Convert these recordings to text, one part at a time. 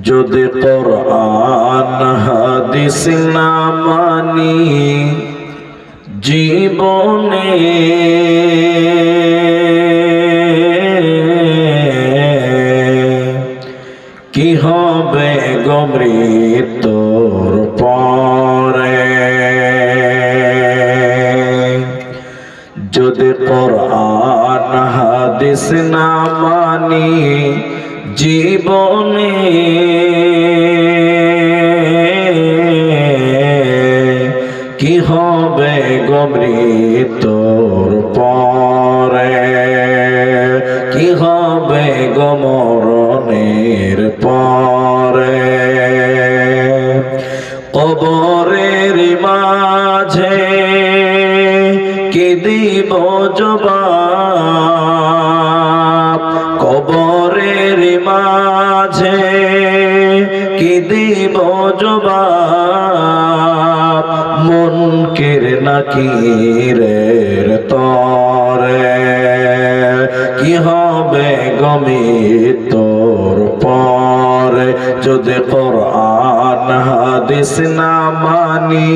যদি কোরআন হাদিস না মানি জীবনে কি হবে গো মৃত্যুর পরে। যদি কোরআন হাদিস না মানি জীবনে কি হবে গো মৃত্যুর পরে, কি হবে গো মরণের পরে। কবরের মাঝে কি দিব জবাব, কবরের মাঝে কি দিব জবাব, মুনকির নাকিরের তরে কি হবে গো মৃত্যুর পরে। যদি কোরআন হাদিস না মানি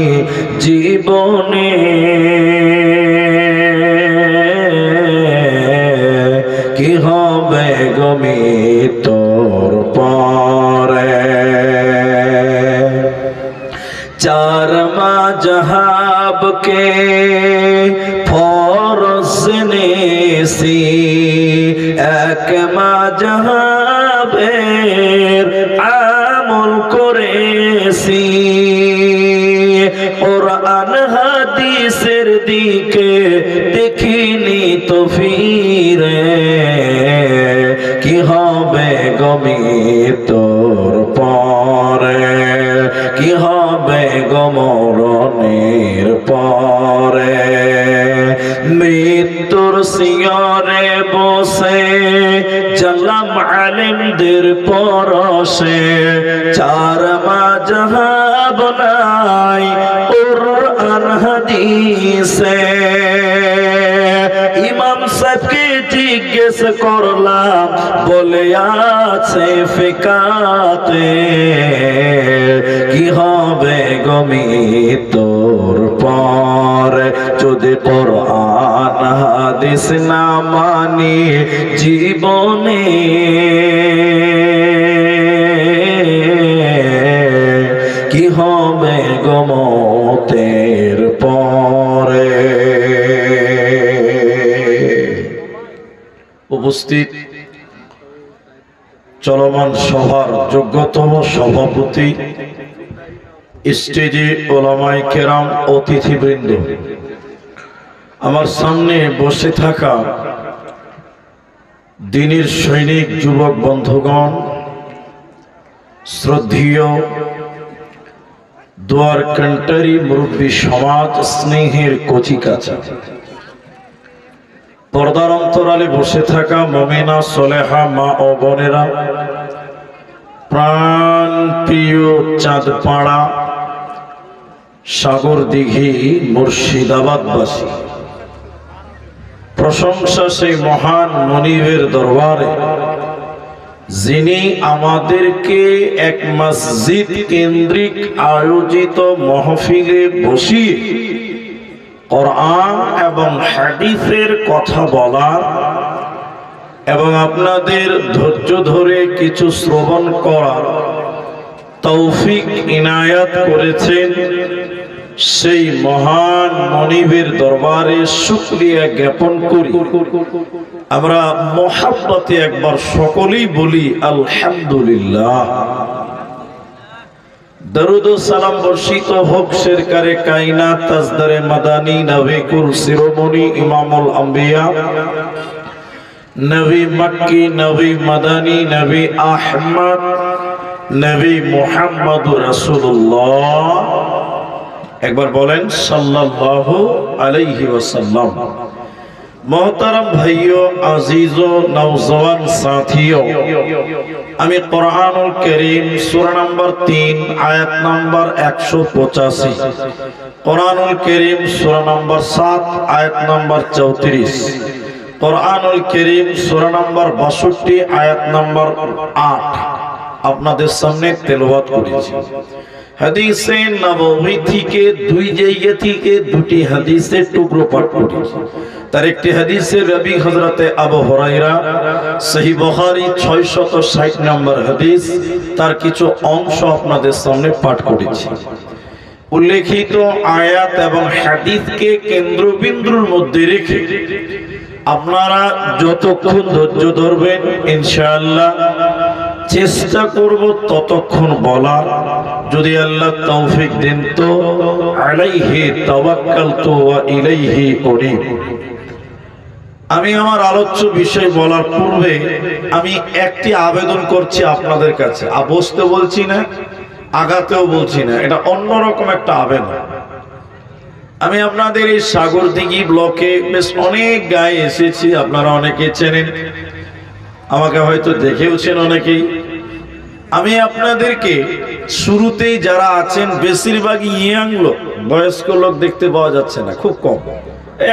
জীবনে কি হবে গো মৃত্যুর পরে। চার মাযহাবকে ফরজ নেছি, এক মাযহাবের আমল করেছি। কোরআন হাদিসের দিকে দেখিনি তো ফিরে কি হবে গো মৃত্যুর পরে, কি হবে গো মরণের পরে। মৃত্যুর শিয়রে বসে জানলাম আলেমদের পরশে, চার মাযহাব নাই কোরআন হাদিসে। ইমাম সাহেবকে জিজ্ঞেস করলাম বলে আছে ফিকাতে কি হবে গো মৃত্যুর পরে। যদি কোরআন হাদিস না মানি জীবনে কি হবে গো মওতের পরে। উপস্থিত চলমান সভার যোগ্যতম সভাপতি, স্টেজে ওলামায়ে কেরাম, অতিথিবৃন্দ, আমার সামনে বসে থাকা দ্বীনের সৈনিক যুবক বন্ধুগণ, শ্রদ্ধেয় দোয়ার কান্টারি মুরব্বী সমাজ, স্নেহের কচিকাচা, পর্দার অন্তরালে বসে থাকা মুমিনা সলেহা মা ও বোনেরা, প্রাণ প্রিয় চাঁদপাড়া সাগর দিঘি মুর্শিদাবাদবাসী, প্রশংসা সেই মহান মনিবের দরবারে যিনি আমাদেরকে এক মসজিদ কেন্দ্রিক আয়োজিত মাহফিলে বসিয়ে কোরআন এবং হাদিসের কথা বলার এবং আপনাদের ধৈর্য ধরে কিছু শ্রবণ করার তৌফিক ইনায়াত করেছেন। সেই মহান মনিবের দরবারে শুকরিয়া জ্ঞাপন করি। আমরা মোহাব্বতে একবার সকলেই বলি আলহামদুলিল্লাহ। দরুদ ও সালাম বর্ষিত হোক সরকারে কায়নাত তাজদারে মাদানী নবী কুল শিরোমণি ইমামুল আম্বিয়া নবী মক্কি নবী মাদানী নবী আহমদ নবী মুহাম্মদুর রাসূলুল্লাহ, একবার বলেন সাল্লাল্লাহু আলাইহি ওয়াসাল্লাম। मोहतरम भाइयों, अजीजों, नौजवान साथियों, আমি কোরআনুল কারীম সূরা নম্বর 3 আয়াত নম্বর 185, কোরআনুল কারীম সূরা নম্বর 7 আয়াত নম্বর 34, কোরআনুল কারীম সূরা নম্বর 62 আয়াত নম্বর 8 আপনাদের সামনে তেলাওয়াত করেছি। হাদিসে নববী থেকে দুই জায়গা থেকে দুটি হাদিসের টুকরো পাঠ করেছি। তার একটি হাদিসে রাবি হযরতে আবু হুরায়রা, সহিহ বুখারী 660 নম্বর হাদিস, তার কিছু অংশ আপনাদের সামনে পাঠ করেছি। উল্লেখিত আয়াত এবং হাদিসকে কেন্দ্রবিন্দুর মধ্যে রেখে আপনারা যতক্ষণ ধৈর্য ধরবেন ইনশাআল্লাহ চেষ্টা করব ততক্ষণ বলার। যদি আল্লাহ তৌফিক দেন তো আলাইহি তাওয়াক্কালতু ওয়া ইলাইহি উনীব। আমি আমার আলোচ্য বিষয় বলার পূর্বে আমি একটি আবেদন করছি আপনাদের কাছে। বসতে বলছি না, আগাতেও বলছি না, এটা অন্যরকম একটা আবেদন। আমি আপনাদের এই সাগরদিঘি ব্লকে বেশ অনেক গায়ে এসেছি, আপনারা অনেকে চেনেন, আমাকে হয়তো দেখেওছেন অনেকেই। আমি আপনাদেরকে শুরুতেই যারা আছেন বেশিরভাগই ইয়াং লোক, বয়স্ক লোক দেখতে পাওয়া যাচ্ছে না, খুব কম,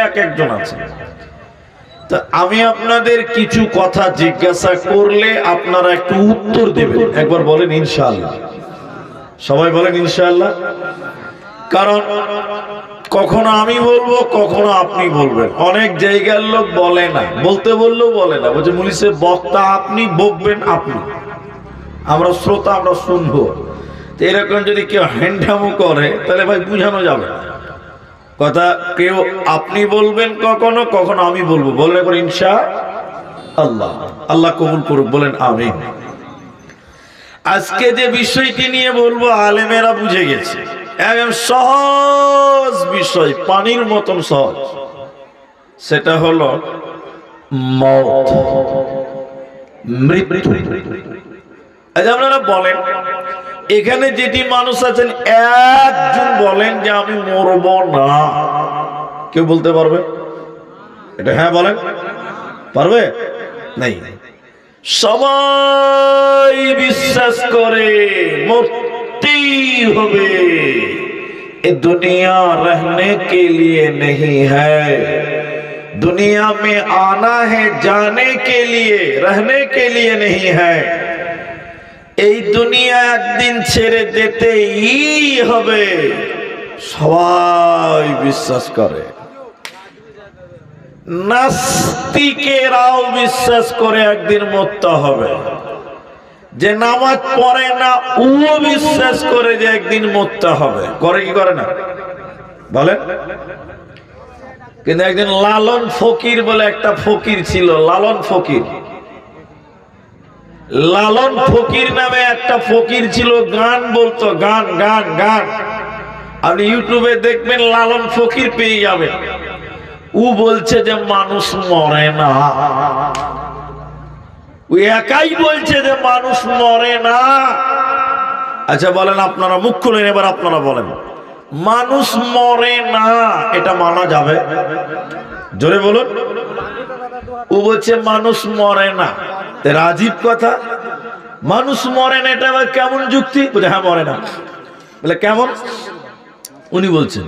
এক একজন আছে। তা আমি আপনাদের কিছু কথা জিজ্ঞাসা করলে আপনারা একটু উত্তর দেবেন। একবার বলেন ইনশাআল্লাহ, সবাই বলেন ইনশাআল্লাহ। কারণ কখনো আমি বলবো, কখনো আপনি বলবেন। অনেক জায়গার লোক বলে না, বলতে বললেও বলে না, বলছে মুলি সাহেব বক্তা আপনি, বকবেন আপনি, আমরা শ্রোতা, আমরা শুনবো। এরকম যদি কেউ হ্যান্ডামো করে তাহলে ভাই বুঝানো যাবে না কথা। কেউ আপনি বলবেন কখনো, কখনো আমি বলবো, বললে পরে ইনশাআল্লাহ, আল্লাহ কবুল করুক, বলেন আমিন। আজকে যে বিষয়টি নিয়ে বলবো আলেমেরা বুঝে গেছে, একদম সহজ বিষয়, পানির মতন সহজ। সেটা হলো মওত, মৃত্যু। আপনারা বলেন এখানে যেটি মানুষ আছেন একজন বলেন যে আমি মরব না, কেউ বলতে পারবে এটা? হ্যাঁ বলেন, পারবে? নাই। সবাই বিশ্বাস করে মরতেই হবে। এ দুনিয়া रहने के लिए नहीं है, दुनिया में आना है जाने के लिए, रहने के लिए नहीं है। এই দুনিয়া একদিন ছেড়ে যেতেই হবে, সবাই বিশ্বাস করে। নাস্তিকেরাও বিশ্বাস করে একদিন মরতে হবে। যে নামাজ পড়ে না ও বিশ্বাস করে যে একদিন মরতে হবে। করে কি করে না বলেন? কিন্তু একদিন লালন ফকির বলে একটা ফকির ছিল, লালন ফকির, লালন ফকির নামে একটা ফকির ছিল, গান বলতো, গান গান গান। আপনি ইউটিউবে দেখবেন লালন ফকির পেয়ে যাবেন। ও বলছে যে মানুষ মরে না, ও একাই বলছে যে মানুষ মরে না। আচ্ছা বলেন, আপনারা মুখ খুলেন, এবার আপনারা বলেন মানুষ মরে না, এটা মানা যাবে? জোরে বলুন। ও বলছে মানুষ মরে না, রাজীব কথা, মানুষ মরে না, এটা আবার কেমন যুক্তি? বলে হ্যাঁ মরে না। বলে কেমন? উনি বলছেন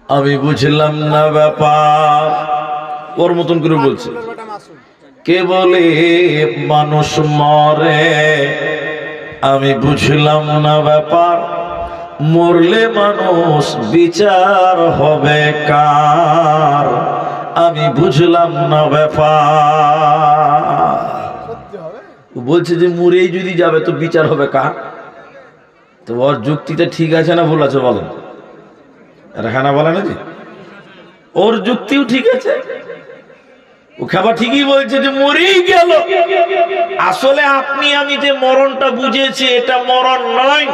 আমি বুঝলাম না ব্যাপার, ওর মতন করে বলছে। কে বলে মানুষ মরে, আমি বুঝলাম না ব্যাপার, মরলে মানুষ বিচার হবে কার, আমি বুঝলাম না ব্যাপার। বলছে যে মরেই যদি যাবে তো বিচার হবে কার? তো ওর যুক্তিটা ঠিক আছে না ভুল আছে বলেন? হ্যাঁ বলে না জি, ওর যুক্তিও ঠিক আছে, ও খাবার ঠিকই বলছে যে মরেই গেল। আসলে আপনি আমি যে মরণটা বুঝেছি এটা মরণ নয়।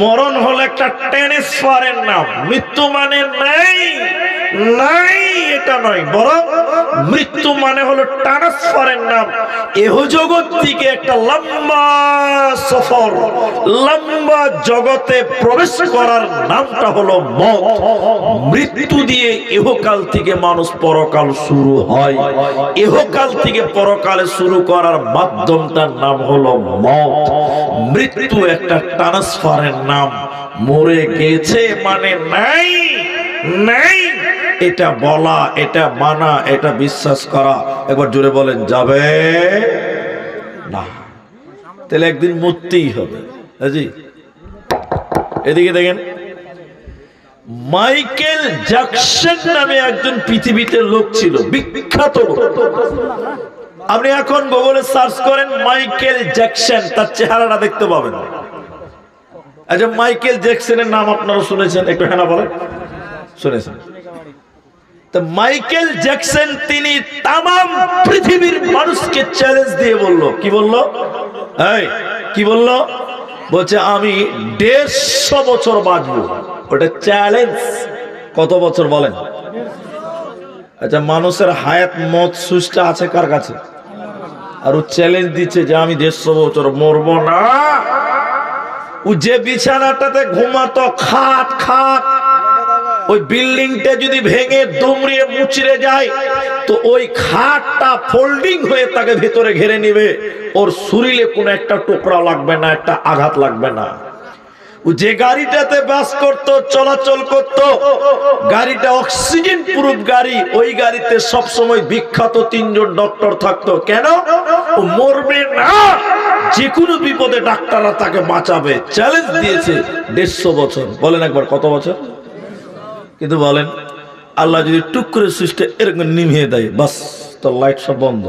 মরণ হলো একটা ট্রান্সফারের নাম, মৃত্যু মানে নাই নাই এটা নয়, বরং মৃত্যু মানে হলো ট্রান্সফারের নাম। এহ জগৎ থেকে একটা লম্বা সফর, লম্বা জগতে প্রবেশ করার নামটা হলো মওত। মৃত্যু দিয়ে ইহকাল থেকে মানুষ পরকাল শুরু হয়, ইহকাল থেকে পরকালে শুরু করার মাধ্যমটার নাম হলো মওত। মৃত্যু একটা ট্রান্সফারের নাম। মরে গেছে মানে নাই নাই, এটা বলা, এটা মানা, এটা বিশ্বাস করা। একবার জোরে বলেন যাবে না। তাহলে একদিন মরতেই হবে। জি, এদিকে দেখেন, মাইকেল জ্যাকসন নামে একজন পৃথিবীতে লোক ছিল, বিখ্যাত লোক। আপনি এখন গুগলে সার্চ করেন মাইকেল জ্যাকসন, তার চেহারাটা দেখতে পাবেন। আচ্ছা, মাইকেল জ্যাকসনের নাম আপনারা শুনেছেন? একটু হ্যাঁ না বলেন, শুনেছেন? তো মাইকেল জ্যাকসন তিনি তামাম পৃথিবীর মানুষকে চ্যালেঞ্জ দিয়ে বলল, কি বলল? এই কি বলল? বলছে আমি 150 বছর বাঁচবো। ওটা চ্যালেঞ্জ। কত বছর বলেন? আচ্ছা, মানুষের হায়াত মত সুষ্টা আছে কার কাছে? আর ও চ্যালেঞ্জ দিচ্ছে যে আমি 150 বছর মরবো না। ও যে বিছানাটাতে ঘুমাতো, খাট খাট, ওই বিল্ডিংটা যদি ভেঙে দুমড়িয়ে মুচড়ে যায় তো ওই খাটটা ফোল্ডিং হয়ে তাকে ভেতরে ঘেরে নিবে। ওর শরীরে কোনো একটা টুকরা লাগবে না, একটা আঘাত লাগবে না। ও যে গাড়িটাতে বাস করতো, চলাচল করতো, গাড়িটা অক্সিজেন প্রুফ গাড়ি। ওই গাড়িতে সব সময় বিখ্যাত 3 জন ডক্টর থাকতো। কেন? ও মরবে না, যে কোনো বিপদে ডাক্তাররা তাকে বাঁচাবে। চ্যালেঞ্জ দিয়েছে 150 বছর। বলেন একবার কত বছর? কিন্তু বলেন, আল্লাহ যদি টুক করে সুইচটা এরকম নিভিয়ে দেয়, বাস তো লাইট সব বন্ধ।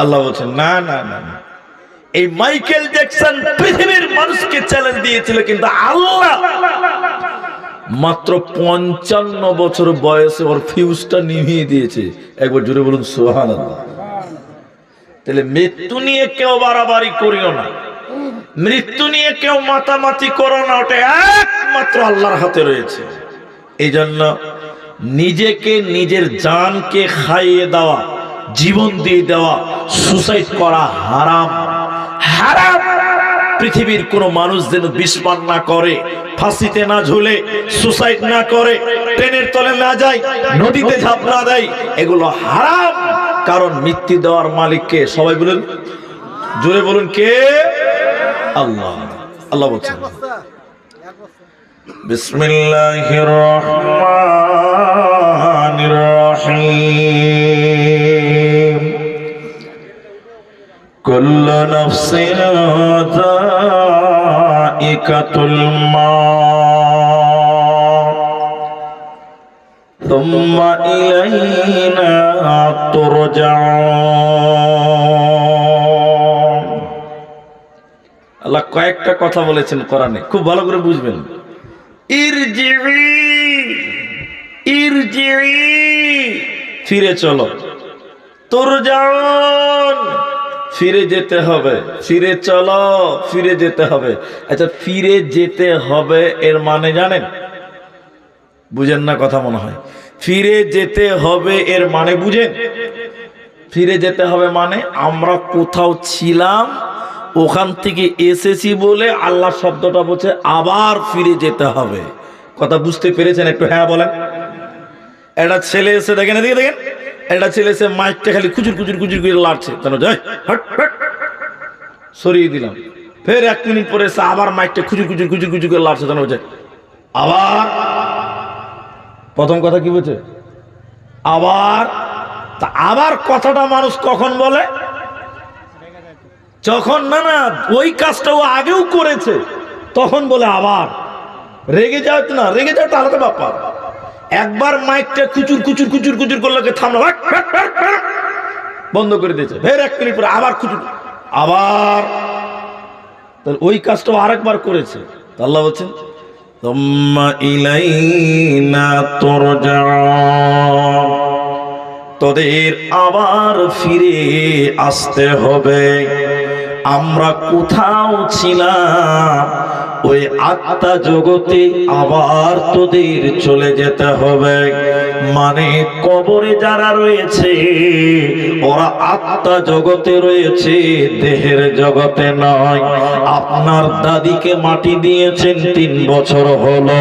আল্লাহ বলছেন না না না, এই মাইকেল জ্যাকসন পৃথিবীর মানুষকে চ্যালেঞ্জ দিয়েছিল, কিন্তু আল্লাহ মাত্র 55 বছর বয়সে ওর ফিউজটা নিভিয়ে দিয়েছে। একবার জোরে বলুন সুবহানাল্লাহ। তাহলে মৃত্যু নিয়ে কেউ বাড়াবাড়ি করিও না, মৃত্যু নিয়ে কেউ মাতামাতি করো না, ওটা একমাত্র আল্লাহর হাতে রয়েছে। এই জন্য নিজেকে, নিজের জানকে খাইয়ে দেওয়া, জীবন দিয়ে দেওয়া, সুসাইড করা হারাম, হারাম। পৃথিবীর কোন মানুষ যেন বিষপান না করে, ফাঁসিতে না ঝুলে, সুসাইড না করে, ট্রেনের তলে না যায়, নদীতে ঝাঁপ না দেয়, এগুলো হারাম। কারণ মৃত্যু দেওয়ার মালিককে, সবাই বলুন, জোরে বলুন, কে? আল্লাহ। আল্লাহ বলছেন বিসমিল্লাহির রহমানির রহিম, কুল্লু নাফসিন যায়িকাতুল মাউত সুম্মা ইলাইনা তুরজাউন। আল্লাহ কয়েকটা কথা বলেছেন কোরআনে, খুব ভালো করে বুঝবেন। ফিরে চলো, তুরজাউন, ফিরে যেতে হবে, ফিরে চলো, ফিরে যেতে হবে। আচ্ছা, ফিরে যেতে হবে এর মানে জানেন? বুঝেন না কথা মনে হয়। ফিরে যেতে হবে এর মানে বুঝেন? ফিরে যেতে হবে মানে আমরা কোথাও ছিলাম, ওখান থেকে এসেছি বলে আল্লাহ শব্দটা বলছে আবার ফিরে যেতে হবে। কথা বুঝতে পেরেছেন? একটু হ্যাঁ বলেন। একটা ছেলে এসে, দেখেন এদিকে দেখেন, একটা ছেলে এসে মাইকটা খালি খুচুর খুচুর খুচুর করে লাড়ছে, কেন যাই সরিয়ে দিলাম। ফের 1 মিনিট পরে এসে আবার মাইকটা খুচুর খুচুর খুচুর খুচুর করে লাড়ছে, কেন যায় আবার। প্রথম কথা কি বলছে? আবার। তা আবার কথাটা মানুষ কখন বলে? যখন না না ওই কাজটা ও আগেও করেছে, তখন বলে আবার। রেগে যাও না, রেগে যাও তো আলাদা ব্যাপার। একবার মাইকটা কুচুর কুচুর কুচুর কুচুর করলে থামলো, বন্ধ করে দিয়েছে, ফের 1 মিনিট পরে আবার কুচুর, আবার। তাহলে ওই কাজটাও আরেকবার করেছে। আল্লাহ বলছেন সুম্মা ইলাইনা তুরজাউন, তোদের আবার ফিরে আসতে হবে। আমরা কোথাও ছিলাম, ওই আত্মা জগতে আবার তোদের চলে যেতে হবে। মানে কবরে যারা রয়েছে ওরা আত্মা জগতে রয়েছে, দেহের জগতে নয়। আপনার দাদিকে মাটি দিয়েছেন 3 বছর হলো,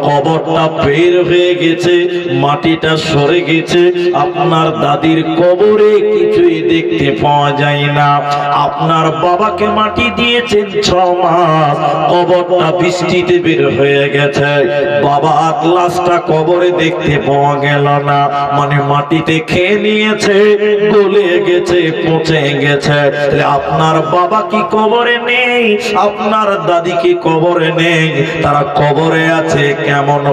কবরটা বের হয়ে গেছে, মাটিটা সরে গেছে, আপনার দাদির কবরে কিছুই দেখতে পাওয়া যায় না। আপনার বাবাকে মাটি দিয়েছেন 6 মাস, কবরটা বৃষ্টিতে বের হয়ে গেছে, বাবার লাশটা কবরে দেখতে পাওয়া গেল না, মানে মাটিতে খেয়ে নিয়েছে, গলে গেছে, পচে গেছে। তাহলে আপনার বাবা কি কবরে নেই? আপনার দাদি কি কবরে নেই? তারা কবরে আছে, কেমন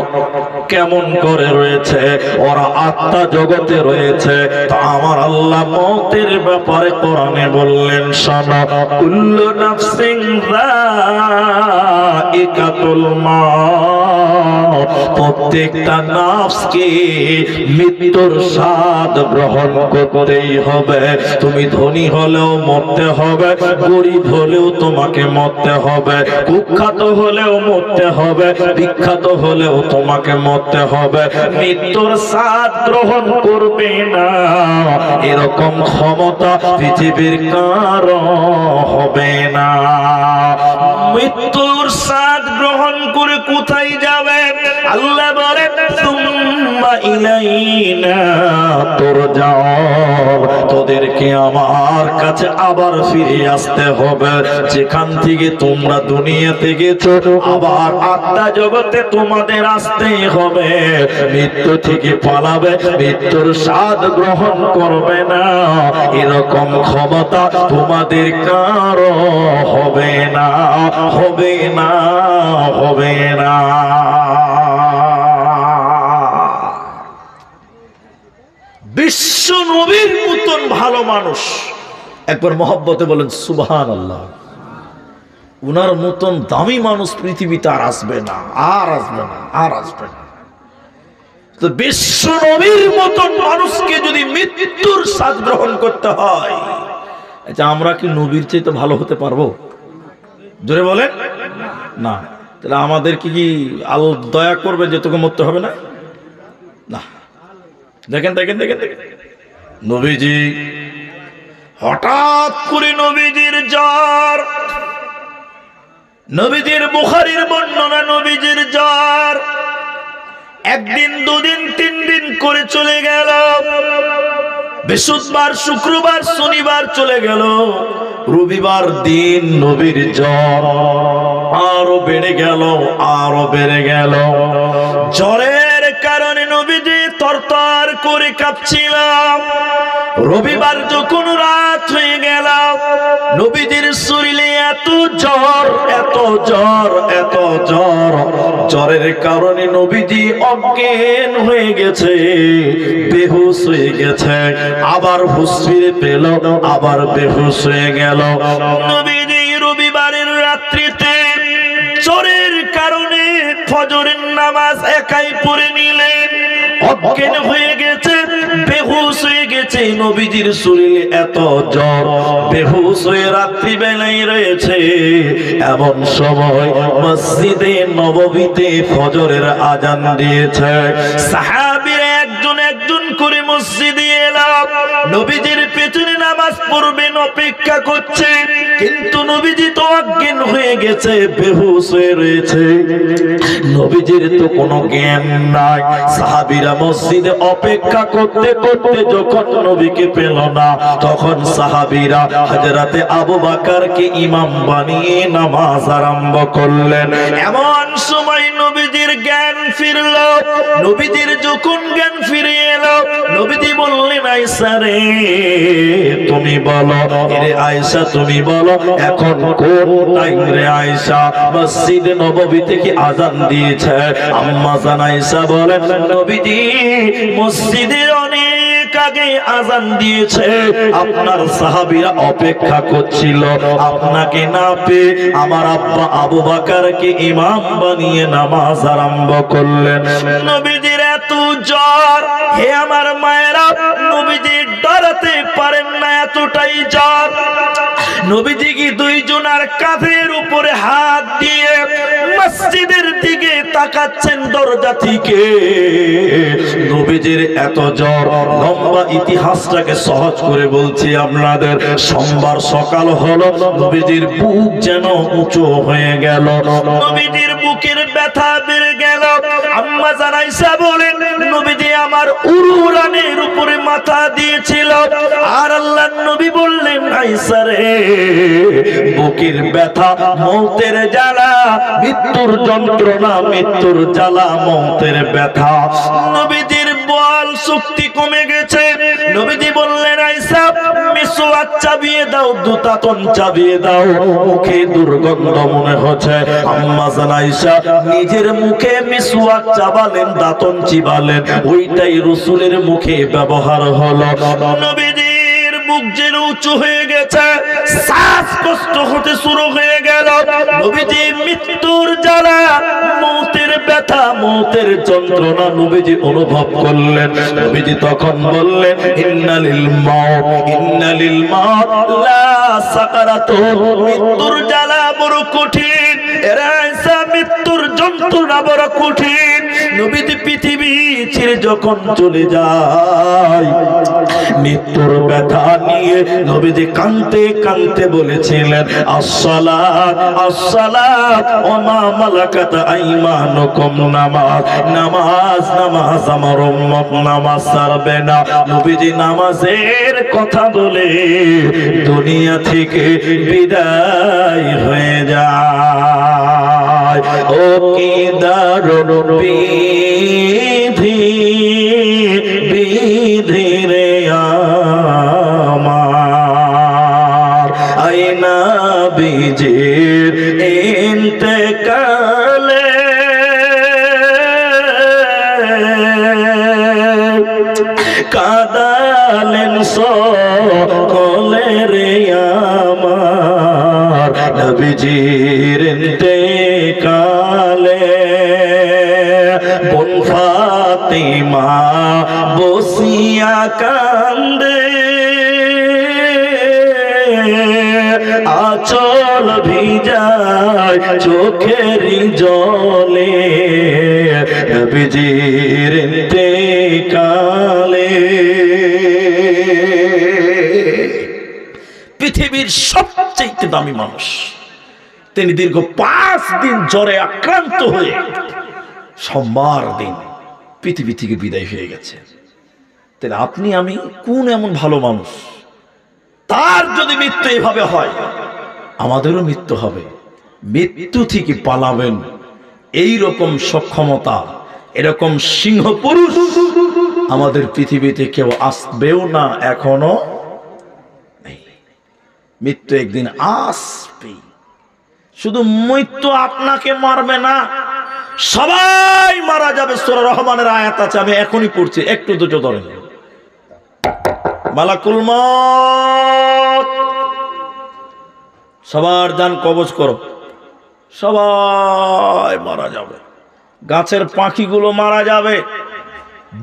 কেমন করে রয়েছে? ওরা আত্মা জগতে রয়েছে। তো আমার আল্লাহ মওতের ব্যাপারে কোরআনে বললেন, শোনো, কুল্লু নাফসিন যায়িকাতুল মাউত, প্রত্যেকটা নাফসকে মৃত্যুর স্বাদ গ্রহণ করতেই হবে। তুমি ধনী হলেও মরতে হবে, গরিব হলেও তোমাকে মরতে হবে, কুখ্যাত হলেও মরতে হবে, বিখ্যাত হলেও তোমাকে মরতে হবে। মৃত্যুর স্বাদ গ্রহণ করবে না এরকম ক্ষমতা পৃথিবীর কারো হবে না। মৃত্যুর স্বাদ গ্রহণ করে কোথায় যাবে? আল্লাহ বলেন, সুম্মা ইলাইনা তুরজাউন, তোদেরকে আমার কাছে আবার ফিরে আসতে হবে। যেখান থেকে তোমরা দুনিয়াতে গেছো, আবার আত্মা জগতে তোমাদের আসতেই হবে। মৃত্যু থেকে পালাবে, মৃত্যুর স্বাদ গ্রহণ করবে না এরকম ক্ষমতা তোমাদের কারো হবে না, হবে না, হবে না। বিশ্ব নবীর মতন ভালো মানুষ, একবার মহব্বতে বলেন সুবহানাল্লাহ। উনার মতন দামি মানুষ পৃথিবীতে আর আসবে না, আর আসবে না, আর আসবে না। তো বিশ্ব নবীর মতন মানুষকে যদি মৃত্যুর স্বাদ গ্রহণ করতে হয়, আচ্ছা আমরা কি নবীর চাইতে ভালো হতে পারবো? জোরে বলেন না। তাহলে আমাদের কি আল্লাহ দয়া করবে যে তোকে মরতে হবে না? না। দেখেন দেখেন দেখেন দেখেন, নবীজি হঠাৎ করে নবীজির জ্বর, নবীজির বুখারীর বর্ণনা, নবীজির জ্বর একদিন, দুদিন, 3 দিন করে চলে গেল। বৃহস্পতিবার, শুক্রবার, শনিবার চলে গেল। রবিবার দিন নবীর জ্বর আরো বেড়ে গেল, আরো বেড়ে গেল। জ্বরের কারণে নবীজি তরতর করে কাঁপছিলাম। রবিবার যখন রাত হয়ে গেল, নবীজির শরীরে এত জ্বর, এত জ্বর, এত জ্বর, জ্বরের কারণে নবীজি অজ্ঞান হয়ে গেছে, বেহুশ হয়ে গেছে। আবার হুঁশ ফিরে পেল, আবার বেহুশ হয়ে গেল। নবীজি রবিবারের রাত্রিতে জ্বরের কারণে ফজরের নামাজ একাই পড়ে নিলেন। অজ্ঞান হয়ে গেছে, বেহুশ হয়ে গেছে। নবীজির শরীরে এত জ্বর, বেহুশ হয়ে রাত্রি বেলায় রয়েছে। এমন সময় মসজিদে নববীতে ফজরের আজান দিয়েছে। সাহাবীরা একজন একজন করে মসজিদে এলো, নবীজির পেছনে নামাজ পড়বেন অপেক্ষা করছে। কিন্তু নবীজি তো অজ্ঞান হয়ে গেছে, বেহুশ হয়ে রয়েছে। নবীজির তো কোনো জ্ঞান নাই। সাহাবীরা মসজিদে অপেক্ষা করতে করতে যখন নবীকে পেল না, তখন সাহাবীরা হযরতে আবু বকরকে ইমাম বানিয়ে নামাজ আরম্ভ করলেন। এমন সময় নবীজির জ্ঞান ফিরল। নবীজির যখন জ্ঞান ফিরে এলো, নবীজি বললেন, আয়েশা রে তুমি বলো, রে আয়েশা তুমি বলো, এখন কোন টাইম রে আয়েশা? মসজিদ নববী থেকে আজান দিয়েছে। আম্মা জান আয়েশা বলেন, নবীজি মসজিদের অনেক আগে আজান দিয়েছে, আপনার সাহাবীরা অপেক্ষা করছিল। আপনাকে না পেয়ে আমার আব্বা আবু বকরকে ইমাম বানিয়ে নামাজ আরম্ভ করলেন। নবীজির এত জ্বর, হে আমার মায়েরা, নবীজি দাঁড়াতে পারেন না, এতটাই জ্বর। নবীজি কি দুইজনার কাঁধের উপরে হাত দিয়ে মসজিদের দিকে তাকাচ্ছেন দরজা থেকে। নবীজির এত জ্বর, লম্বা ইতিহাসটাকে সহজ করে বলছি আপনাদের। সোমবার সকাল হলো, নবীজির বুক যেন উঁচু হয়ে গেল, নবীজির বুকের ব্যথা বেড়ে গেল। আম্মা জান আয়েশা বলেন, নবীজি আমার উরুরানের উপরে মাথা দিয়েছিল। আর আল্লাহর নবী বললেন, আয়েশা রে বুকের ব্যথা, মৌতের জ্বালা, মৃত্যুর যন্ত্রণা, মৃত্যুর জ্বালা, মৌতের ব্যথা। নবীজির বল শক্তি কমে গেছে। নবীজি বললেন আয়েশা মিসওয়াক চাবিয়ে দাও, দুতাতন চাবিয়ে দাও, মুখে দুর্গন্ধ মনে হচ্ছে। আম্মা জান আয়েশা নিজের মুখে মিসওয়াক চাবালেন, দাঁতন চিবালেন, ওইটাই রাসূলের মুখে ব্যবহার হলো। নবীজির মুখ যেন উঁচু হয়ে গেছে, শ্বাসকষ্ট হতে শুরু হয়ে গেল। নবীজি মৃত্যুর জ্বালা, মৌতের ব্যথা, মৌতের যন্ত্রণা নবীজি অনুভব করলেন। নবীজি তখন বললেন ইন্নালিল মাউত লা সাকারাতু, মৃত্যুর জ্বালা বড় কঠিন, আয়েশা মৃত্যুর যন্ত্রণা বড় কঠিন। নবীজি পৃথিবী ছেড়ে যখন চলে যায়, মৃত্যুর ব্যথা নিয়ে নবীজি কাঁদতে কাঁদতে বলেছিলেন আসসালাত আসসালাত ওয়া মা মালাকাত আইমানুকুম, নামাজ নামাজ নামাজ, আমার উম্মত নামাজ ছাড়বে না। নবীজি নামাজের কথা বলে দুনিয়া থেকে বিদায় হয়ে যায়। ও কি দারুণ বিধি, বিধি রে আমার, আইনা বিজির ইন্তেকালে কাদালেন সকলে রে আমার, নবীজির ইন্তেকালে। বোন ফাতিমা বসিয়া কান্দে, আঁচল ভিজায় চোখের জলে, নবীজির ইন্তেকালে। পৃথিবীর সবচেয়ে দামি মানুষ, তিনি দীর্ঘ 5 দিন জ্বরে আক্রান্ত হয়ে সোমবার দিন পৃথিবী থেকে বিদায় হয়ে গেছে। তাহলে আপনি আমি কোন এমন ভালো মানুষ, তার যদি মৃত্যু এভাবে হয় আমাদেরও মৃত্যু হবে। মৃত্যু থেকে পালাবেন এই রকম সক্ষমতা, এরকম সিংহ পুরুষ আমাদের পৃথিবীতে কেউ আসবেও না, এখনো নেই। মৃত্যু একদিন আসবে। শুধু মৃত্যু আপনাকে মারবে না, সবাই মারা যাবে। সূরা রহমানের আয়াত আছে, আমি এখনই পড়ছি, একটু দুটো ধরেন। মালাকুল মউত সবার জান কবজ করো, সবাই মারা যাবে। গাছের পাখিগুলো মারা যাবে,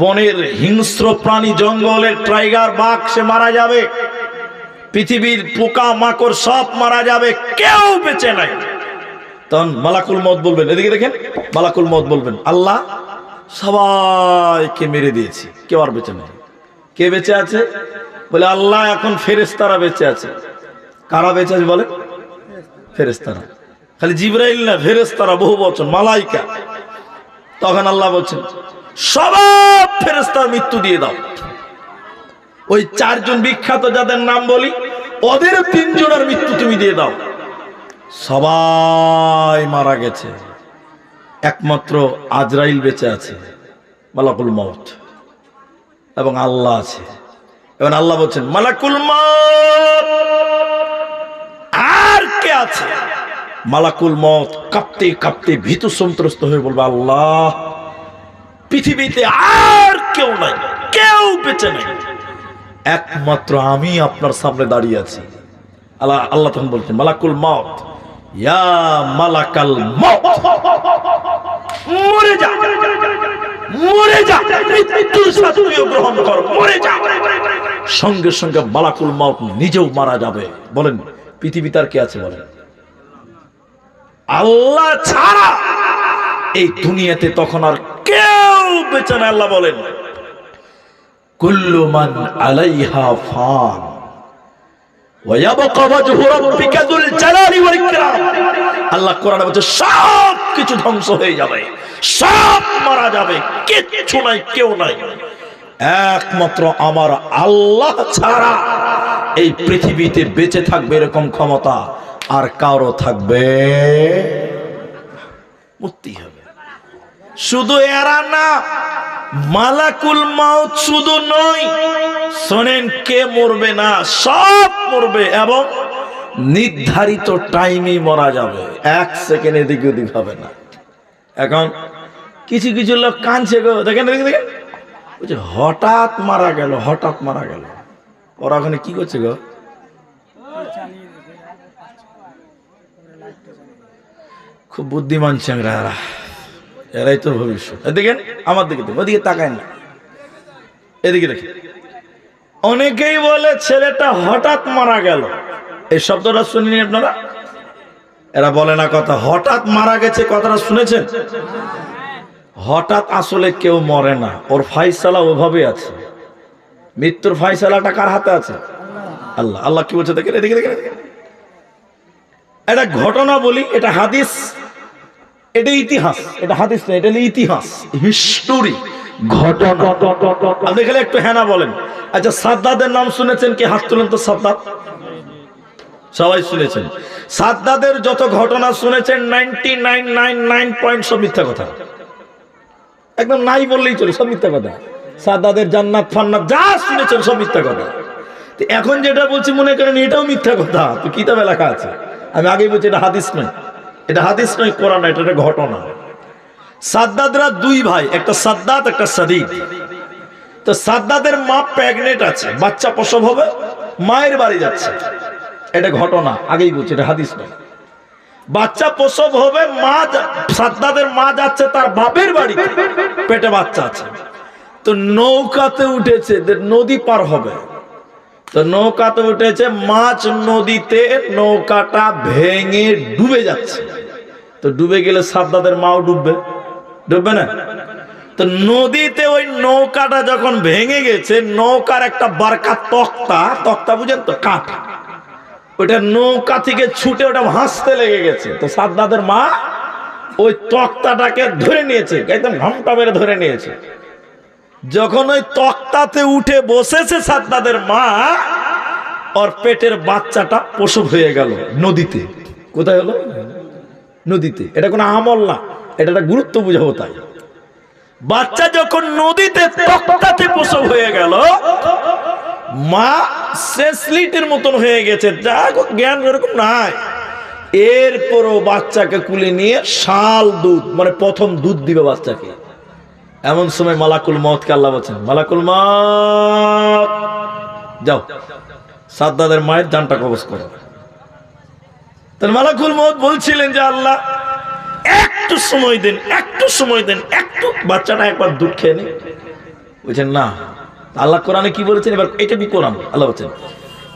বনের হিংস্র প্রাণী, জঙ্গলের টাইগার বাঘ সে মারা যাবে, পৃথিবীর পোকা মাকড় সব মারা যাবে, কেউ বেঁচে নাই। তখন মালাকুল মউত বলবেন, এদিকে দেখেন, মালাকুল মউত বলবেন আল্লাহ সবাইকে মেরে দিয়েছি, কেউ আর বেঁচে নেই। কে বেঁচে আছে? বলে আল্লাহ এখন ফেরেশতারা বেঁচে আছে। কারা বেঁচে আছে বলে? ফেরেশতারা। খালি জিবরাইল না, ফেরেশতারা বহু বচন, মালাইকা। তখন আল্লাহ বলছেন সব ফেরেশতার মৃত্যু দিয়ে দাও। ওই 4 জন বিখ্যাত যাদের নাম বলি, ওদের 3 জনের মৃত্যু তুমি দিয়ে দাও। সবাই মারা গেছে, একমাত্র আজরাইল বেঁচে আছে, মালাকুল মউত, এবং আল্লাহ আছে। এবং আল্লাহ বলছেন মালাকুল মউত, আর কে আছে? মালাকুল মউত কাঁপতে কাঁপতে ভীত সন্ত্রস্ত হয়ে বলবে আল্লাহ পৃথিবীতে আর কেউ নাই, কেউ বেঁচে নেই, একমাত্র আমি আপনার সামনে দাঁড়িয়ে আছি। আল্লাহ তখন বলছেন মালাকুল মউত, ইয়া মালাকাল মউত, মরে যা, মরে যা, মৃত্যুর শাস্তিও গ্রহণ কর, মরে যা। সঙ্গে সঙ্গে মালাকুল মউত নিজেও মারা যাবে। বলেন পৃথিবীতে আর কে আছে? বলেন আল্লাহ ছাড়া এই দুনিয়াতে তখন আর কেউ বেঁচে না। আল্লাহ বলেন কুল্লু মান আলাইহা ফান ওয়া ইয়াবকা ওয়াজহু রাব্বিকা যুল জালালি ওয়াল ইকরাম। আল্লাহ কোরআনে বলছে সব কিছু ধ্বংস হয়ে যাবে, সব মারা যাবে, কিচ্ছু নাই, কেউ নাই, একমাত্র আমার আল্লাহ ছাড়া এই পৃথিবীতে বেঁচে থাকবে এরকম ক্ষমতা আর কারো থাকবে। মরতেই হবে। শুধু এরা না, মালাকুল মাউত শুধু নয়, শোনেন, কে মরবে না, সব মরবে এবং নির্ধারিত টাইমে মারা যাবে, 1 সেকেন্ড এদিক ওদিক হবে না। এখন কিছু কিছু লোক কাঁদছে গো, দেখেন দেখেন, বলছে হঠাৎ মারা গেল, হঠাৎ মারা গেল। ওরা ওখানে কি করছে গো? খুব বুদ্ধিমান চ্যাংরা এরা, এরাই তো ভবিষ্যৎ। দেখেন আমার দিকে, ওদিকে তাকায় না, এদিকে দেখেন। অনেকেই বলে ছেলেটা হঠাৎ মারা গেল, এই শব্দটা শুনিনি আপনারা? এরা বলে না কথা, হঠাৎ মারা গেছে, কথাটা শুনেছেন? হঠাৎ আসলে কেউ মরে না, ওর ফায়সালা ওভাবে আছে। মৃত্যুর ফায়সালাটা কার হাতে আছে? আল্লাহ। আল্লাহ কি বলছে দেখেন, এদিকে দেখেন। এটা ঘটনা বলি, এটা হাদিস, এটা ইতিহাস, এটা হাদিস না, এটা ইতিহাস, হিস্টোরি, ঘটনা। আপনি খালি একটু হ্যাঁ না বলেন। আচ্ছা, সাদ্দাদের নাম শুনেছেন কি? হাত তুলেন তো। সাদ্দাদ সবাই শুনেছেন। সাদ্দাদের যত ঘটনা শুনেছেন 99.99 সব মিথ্যা কথা, একদম নাই বললেই চলে, সব মিথ্যা কথা। সাদ্দাদের জান্নাত ফান্নাত যা শুনেছেন সব মিথ্যা কথা। এখন যেটা বলছি মনে করেন এটাও মিথ্যা কথা, তো কিতাবে লেখা আছে। আমি আগেই বলছি এটা হাদিস নয়, এটা হাদিস নয়, কোরআন, এটা একটা ঘটনা। সাদ্দাদরা 2 ভাই, একটা সাদ্দাদ একটা সাদিদ। তো সাদ্দাদের মা প্রেগনেন্ট আছে, বাচ্চা প্রসব হবে, মায়ের বাড়ি যাচ্ছে, এটা ঘটনা, আগেই বলছি, এটা হাদিস নয়। বাচ্চা প্রসব হবে, মা, সাদ্দাদের মা যাচ্ছে তার বাপের বাড়ি, পেটে বাচ্চা আছে। তো নৌকাতে উঠেছে, নদী পার হবে, তো নৌকাতে উঠেছে, মাছ নদীতে, নৌকাটা ভেঙে ডুবে যাচ্ছে। তো ডুবে গেলে সাদ্দাদের মাও ডুববে, ডুববে না? তো নদীতে ওই নৌকাটা যখন ভেঙে গেছে, নৌকার একটা বারকা তক্তা বুঝেন তো, কাঠ, ওইটা নৌকা থেকে ছুটে ওটা ভাসতে লেগে গেছে। তো সাদ্দাদের মা ওই তক্তাটাকে ধরে নিয়েছে, একদম ঘামটা মেরে ধরে নিয়েছে। যখন ওই তক্তাতে উঠে বসেছে সাদ্দাদের মা, ওর পেটের বাচ্চাটা প্রসব হয়ে গেল নদীতে। কোথায় হলো? নদীতে। এটা কোনো আমল না, এটা একটা গুরুত্ব বুঝাবো। তাই বাচ্চা যখন নদীতে তক্তাতে প্রসব হয়ে গেল, মা শেষলিটের মতন হয়ে গেছে, যা জ্ঞান এরকম নাই। এরপরও বাচ্চাকে কুলে নিয়ে শাল দুধ, মানে প্রথম দুধ দিবে বাচ্চাকে। এমন সময় মালাকুল মউতকে আল্লাহ বলছেন, মালাকুল মউত যাও সাদ্দাদের মায়ের জানটা কবজ করো। তাহলে মালাকুল মউত বলছিলেন যে আল্লাহ একটু সময় দেন, একটু সময় দেন, একটু, বাচ্চাটা একবার দুধ খেয়ে নে। বলছেন না। আল্লাহ কোরআনে কি বলেছেন? এবার এটা কি কোরআন? আল্লাহ বলছেন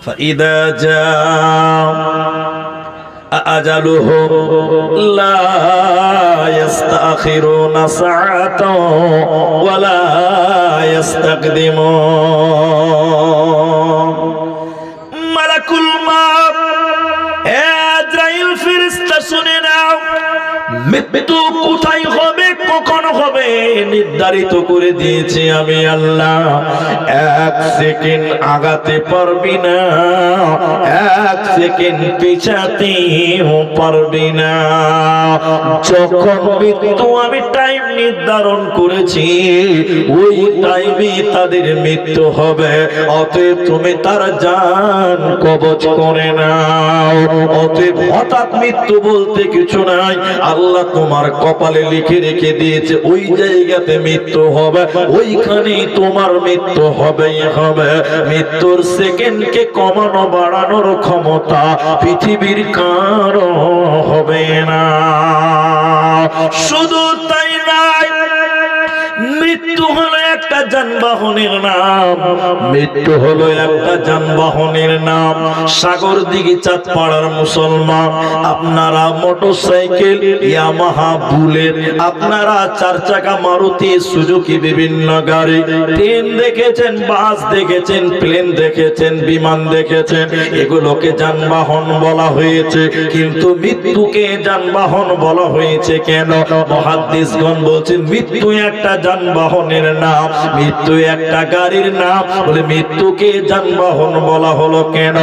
ফাইদা জাআ আজালুহু লা ইস্তাখিরুনা সাআতাও ওয়া লা ইস্তাকদিমুন। মালাকুল মউত, আজরাইল ফেরেশতা শুনে নাও, মৃত্যু কোথায় হবে, কখন হবে নির্ধারিত করে দিয়েছি আমি আল্লাহ। 1 সেকেন্ড আগাতে পারবি না, 1 সেকেন্ড পিছাতেও পারবি না। যখন মৃত্যু আমি টাইম নির্ধারণ করেছি, ওই টাইমে তাদের মৃত্যু হবে। অতএব তুমি তার জান কবজ করে নাও। অতএব হঠাৎ মৃত্যু বলতে কিছু নাই, আল্লাহ তোমার কপালে লিখে রেখে দিয়েছে ওই জায়গাতে মৃত্যু হবে, ওইখানেই তোমার মৃত্যু হবেই হবে। মৃত্যুর সেকেন্ডকে কমানো বাড়ানোর ক্ষমতা পৃথিবীর কারো হবে না। শুধু তাই নাই, মৃত্যু হলো একটা যানবাহনের নাম, মৃত্যু হলো একটা যানবাহনের নাম। সাগর দিঘি চাঁদপাড়ার মুসলমান, আপনারা মোটরসাইকেল, ইয়ামাহা, বুলেট, আপনারা 4 চাকা মারুতি সুজুকি, বিভিন্ন গাড়ি, ট্রেন দেখেছেন, বাস দেখেছেন, প্লেন দেখেছেন, বিমান দেখেছেন, এগুলোকে যানবাহন বলা হয়েছে। কিন্তু মৃত্যুকে যানবাহন বলা হয়েছে কেন? মুহাদ্দিসগণ বলছেন মৃত্যু একটা যানবাহনের নাম। মৃত্যু একটা গাড়ির নাম। বলে মৃত্যুকে যানবাহন বলা হলো কেন?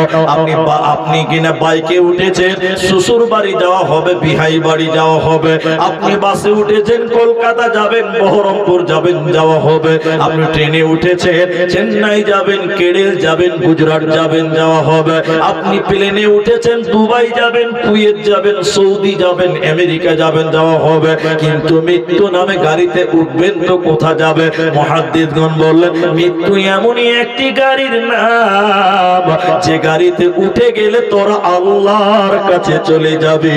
আপনি কিনা বাইকে উঠেছেন, শ্বশুর বাড়ি যাওয়া হবে, বিহাই বাড়ি যাওয়া হবে। আপনি বাসে উঠেছেন, কলকাতা যাবেন, বহরমপুর যাবেন, যাওয়া হবে। আপনি ট্রেনে উঠেছেন, চেন্নাই যাবেন, কেরল যাবেন, গুজরাট যাবেন, যাওয়া হবে। আপনি প্লেনে উঠেছেন, দুবাই যাবেন, কুয়েত যাবেন, সৌদি যাবেন, আমেরিকা যাবেন, যাওয়া হবে। কিন্তু মৃত্যু নামে গাড়িতে উঠবেন তো কোথা যাবে? মুহাদ্দিসগণ বললেন মৃত্যু এমনই একটি গাড়ির নাম যে গাড়িতে উঠে গেলে তোরা আল্লাহর কাছে চলে যাবে।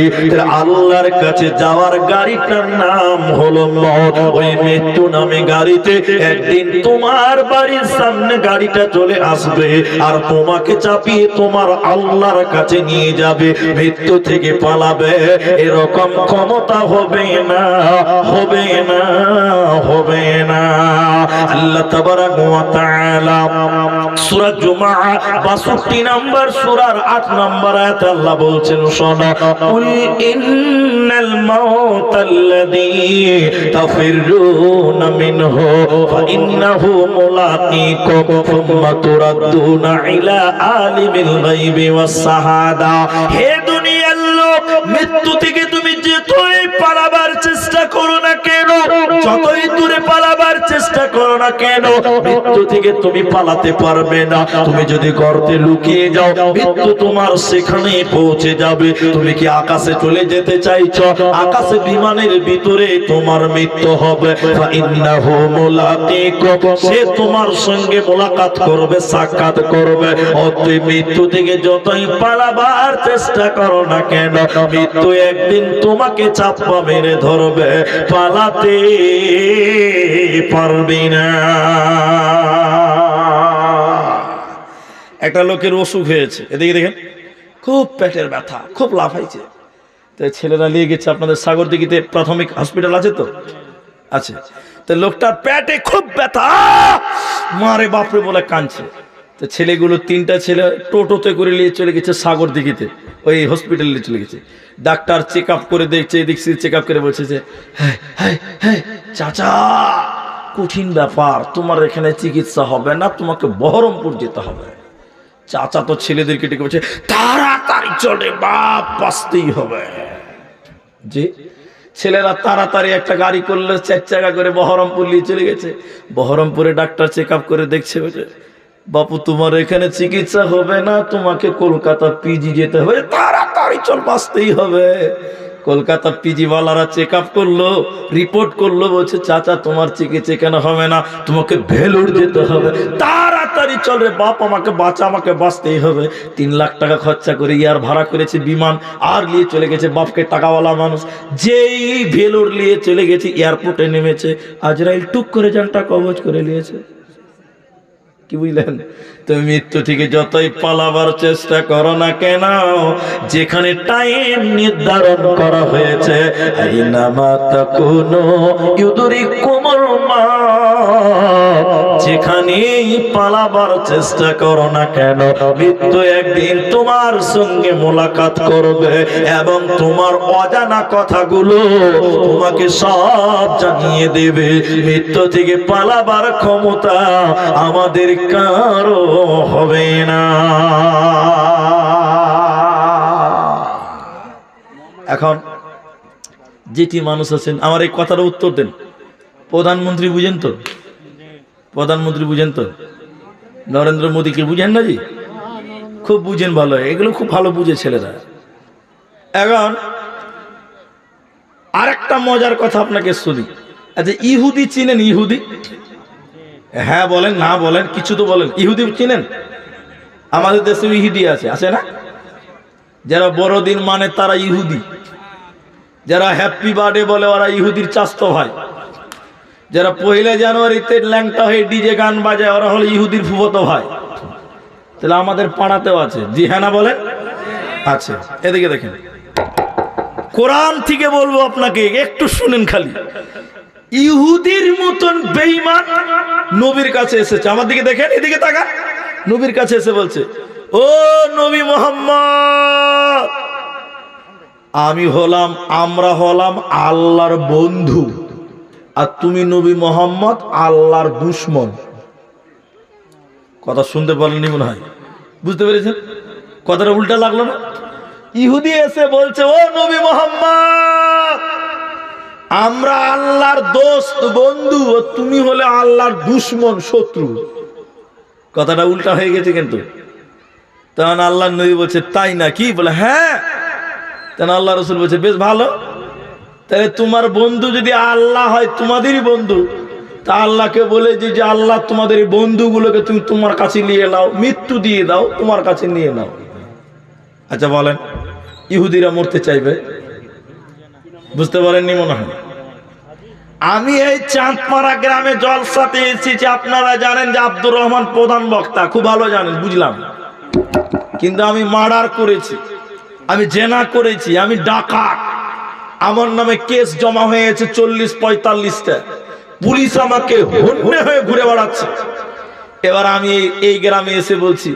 আল্লাহর কাছে যাওয়ার গাড়িটার নাম হলো মওত। ওই মৃত্যু নামে গাড়িতে একদিন তোমার বাড়ির সামনে গাড়িটা চলে আসবে আর তোমাকে চাপিয়ে তোমার আল্লাহর কাছে নিয়ে যাবে। মৃত্যু থেকে পালাবে এরকম ক্ষমতা হবে না, হবে না, হবে না। আল্লাহ তাবারাক ওয়া তাআলা সূরা জুমআ 62 নম্বর সূরার 8 নম্বর আয়াতে আল্লাহ বলছেন শোনো, কুল ইন্নাল মাউতাল্লাযী তাফিরুনা মিনহু ফাইন্নাহু মুলাকীকুম সুম্মা তুরাদ্দুনা ইলা আলিমিল গায়বি ওয়াস শাহাদা। হে দুনিয়ার লোক, মৃত্যু থেকে তুমি যতই পালাবার চেষ্টা করো না কেন, যতই দূরে পালাবার চেষ্টা করো না কেন, মৃত্যু থেকে তুমি পালাতে পারবে না। তুমি যদি গর্তে লুকিয়ে যাও, মৃত্যু তোমার সেখানে পৌঁছে যাবে। তুমি কি আকাশে চলে যেতে চাইছো? আকাশে বিমানের ভিতরে তোমার মৃত্যু হবে। ফাইন্নাহু মুলাকীকুম, সে তোমার সঙ্গে মোলাকাত করবে, সাক্ষাৎ করবে। অতএব মৃত্যু থেকে যতই পালাবার চেষ্টা করো না কেন, মৃত্যু একদিন তোমাকে চাপা মেরে ধরবে, পালাতে পারবি না। একটা লোকের অসুখ হয়েছে, এদিকে দেখেন, খুব পেটের ব্যথা, খুব লাফাইছে। তো ছেলেরা নিয়ে গেছে আপনাদের সাগরদিঘিতে প্রাথমিক হসপিটাল আছে তো, আছে। তো লোকটার পেটে খুব ব্যথা, মারে বাপরে বলে কাঁদছে। তো ছেলেগুলো, 3টা ছেলে টোটোতে করে নিয়ে চলে গেছে সাগরদিঘিতে, ওই হসপিটালে চলে গেছে। ডাক্তার চেক আপ করে দেখছে, এদিক চেক আপ করে বলছে যে হ্যাঁ হ্যাঁ হ্যাঁ চাচা, কঠিন ব্যাপার, তোমার এখানে চিকিৎসা হবে না, তোমাকে বহরমপুর যেতে হবে। চাচা তো ছেলেদেরকে ডেকে বলছে তাড়াতাড়ি চলে বাপ, বাঁচতেই হবে। জি, ছেলেরা তাড়াতাড়ি একটা গাড়ি করলে 4 চাকা করে বহরমপুর নিয়ে চলে গেছে। বহরমপুরে ডাক্তার চেক আপ করে দেখছে, বলছে বাপু তোমার এখানে চিকিৎসা হবে না, তোমাকে কলকাতা পিজি যেতে হবে, তাড়াতাড়ি চল, বাঁচতেই হবে। কলকাতা পিজি ওয়ালারা চেক আপ করলো, রিপোর্ট করলো, বলছে চাচা তোমার চিকিৎসা কেন হবে না, তোমাকে ভেলোর যেতে হবে, তাড়াতাড়ি চল রে বাপ, আমাকে বাঁচা, আমাকে বাঁচতেই হবে। 3 লাখ টাকা খরচা করে ইয়ার ভাড়া করেছে বিমান, আর নিয়ে চলে গেছে। বাপকে টাকাওয়ালা মানুষ, যেই ভেলোর নিয়ে চলে গেছে, এয়ারপোর্টে নেমেছে, আজরাইল টুক করে জানটা কবজ করে নিয়েছে। কি বুঝলেন? তুমি মৃত্যু থেকে যতই পালাবার চেষ্টা করো না কেন, যেখানে টাইম নির্ধারণ করা হয়েছে, আইনামা তাকুনু ইউদরিকুমুল মাউত, যেখানেই পালাবার চেষ্টা করো না কেন, মৃত্যু একদিন তোমার সঙ্গে মোলাকাত করবে এবং তোমার অজানা কথাগুলো তোমাকে সব জানিয়ে দেবে। মৃত্যু থেকে পালাবার ক্ষমতা আমাদের কারো হবে না। এখন যেটি মানুষ আছেন, আমার এই কথার উত্তর দেন। প্রধানমন্ত্রী বুঝেন তো? প্রধানমন্ত্রী বুঝেন তো? নরেন্দ্র মোদীকে বুঝেন না? জি, খুব বুঝেন, ভালো, এগুলো খুব ভালো বুঝে ছেলেরা। এখন আরেকটা মজার কথা আপনাকে শুনি। আচ্ছা, ইহুদি চিনেন? ইহুদি? হ্যাঁ বলেন, না বলেন, কিছু তো বলেন। ইহুদি চিনেন? আমাদের দেশে ইহুদি আছে, আছে না? যারা বড়দিন মানে তারা ইহুদি, যারা হ্যাপি বার্থডে বলে ওরা ইহুদির চাস্তো ভাই, যারা 1 জানুয়ারিতে ল্যাংটা হয়ে ডিজে গান বাজায় ওরা হলো ইহুদির ফুফতো ভাই। তাহলে আমাদের পাড়াতেও আছে। জি হ্যাঁ না বলেন? আছে। এদিকে দেখেন, কোরআন থেকে বলবো আপনাকে, একটু শুনেন খালি। ইহুদির মতন বেঈমান নবীর কাছে এসেছে। আমার দিকে দেখেন, এদিকে তাকান। নবীর কাছে এসে বলছে, ও নবী মুহাম্মদ, আমরা হলাম আল্লাহর বন্ধু, আর তুমি নবী মুহাম্মদ আল্লাহর দুশমন। কথা শুনতে পারেননি মনে হয়, বুঝতে পেরেছেন? কথাটা উল্টা লাগলো না? ইহুদি এসে বলছে, ও নবী মুহাম্মদ, আমরা আল্লাহর দোস্ত বন্ধু, তুমি হলে আল্লাহর দুশমন শত্রু। কথাটা উল্টা হয়ে গেছে কিন্তু। তখন আল্লাহর নবী বলছে, তাই না কি? বলে হ্যাঁ। তখন আল্লাহ রাসূল বলছে, বেশ ভালো, তাহলে তোমার বন্ধু যদি আল্লাহ হয়, তোমাদেরই বন্ধু, তা আল্লাহকে বলে যে আল্লাহ তোমাদের এই বন্ধুগুলোকে তুমি তোমার কাছে নিয়ে নাও, মৃত্যু দিয়ে দাও, তোমার কাছে নিয়ে নাও। আচ্ছা বলেন, ইহুদিরা মরতে চাইবে? বুঝতে পারেননি মনে হয়। আমি এই চাঁদপাড়া গ্রামে জলসাতে এসেছি, আপনারা জানেন যে আব্দুর রহমান প্রধান বক্তা, খুব ভালো জানেন, বুঝলাম। কিন্তু আমি মার্ডার করেছি, আমি জেনা করেছি, আমি ডাকাত, আমার নামে কেস জমা হয়েছে 40-45টা, পুলিশ আমাকে হন্যে হয়ে ঘুরে বেড়াচ্ছে। এবার আমি এই গ্রামে এসে বলছি,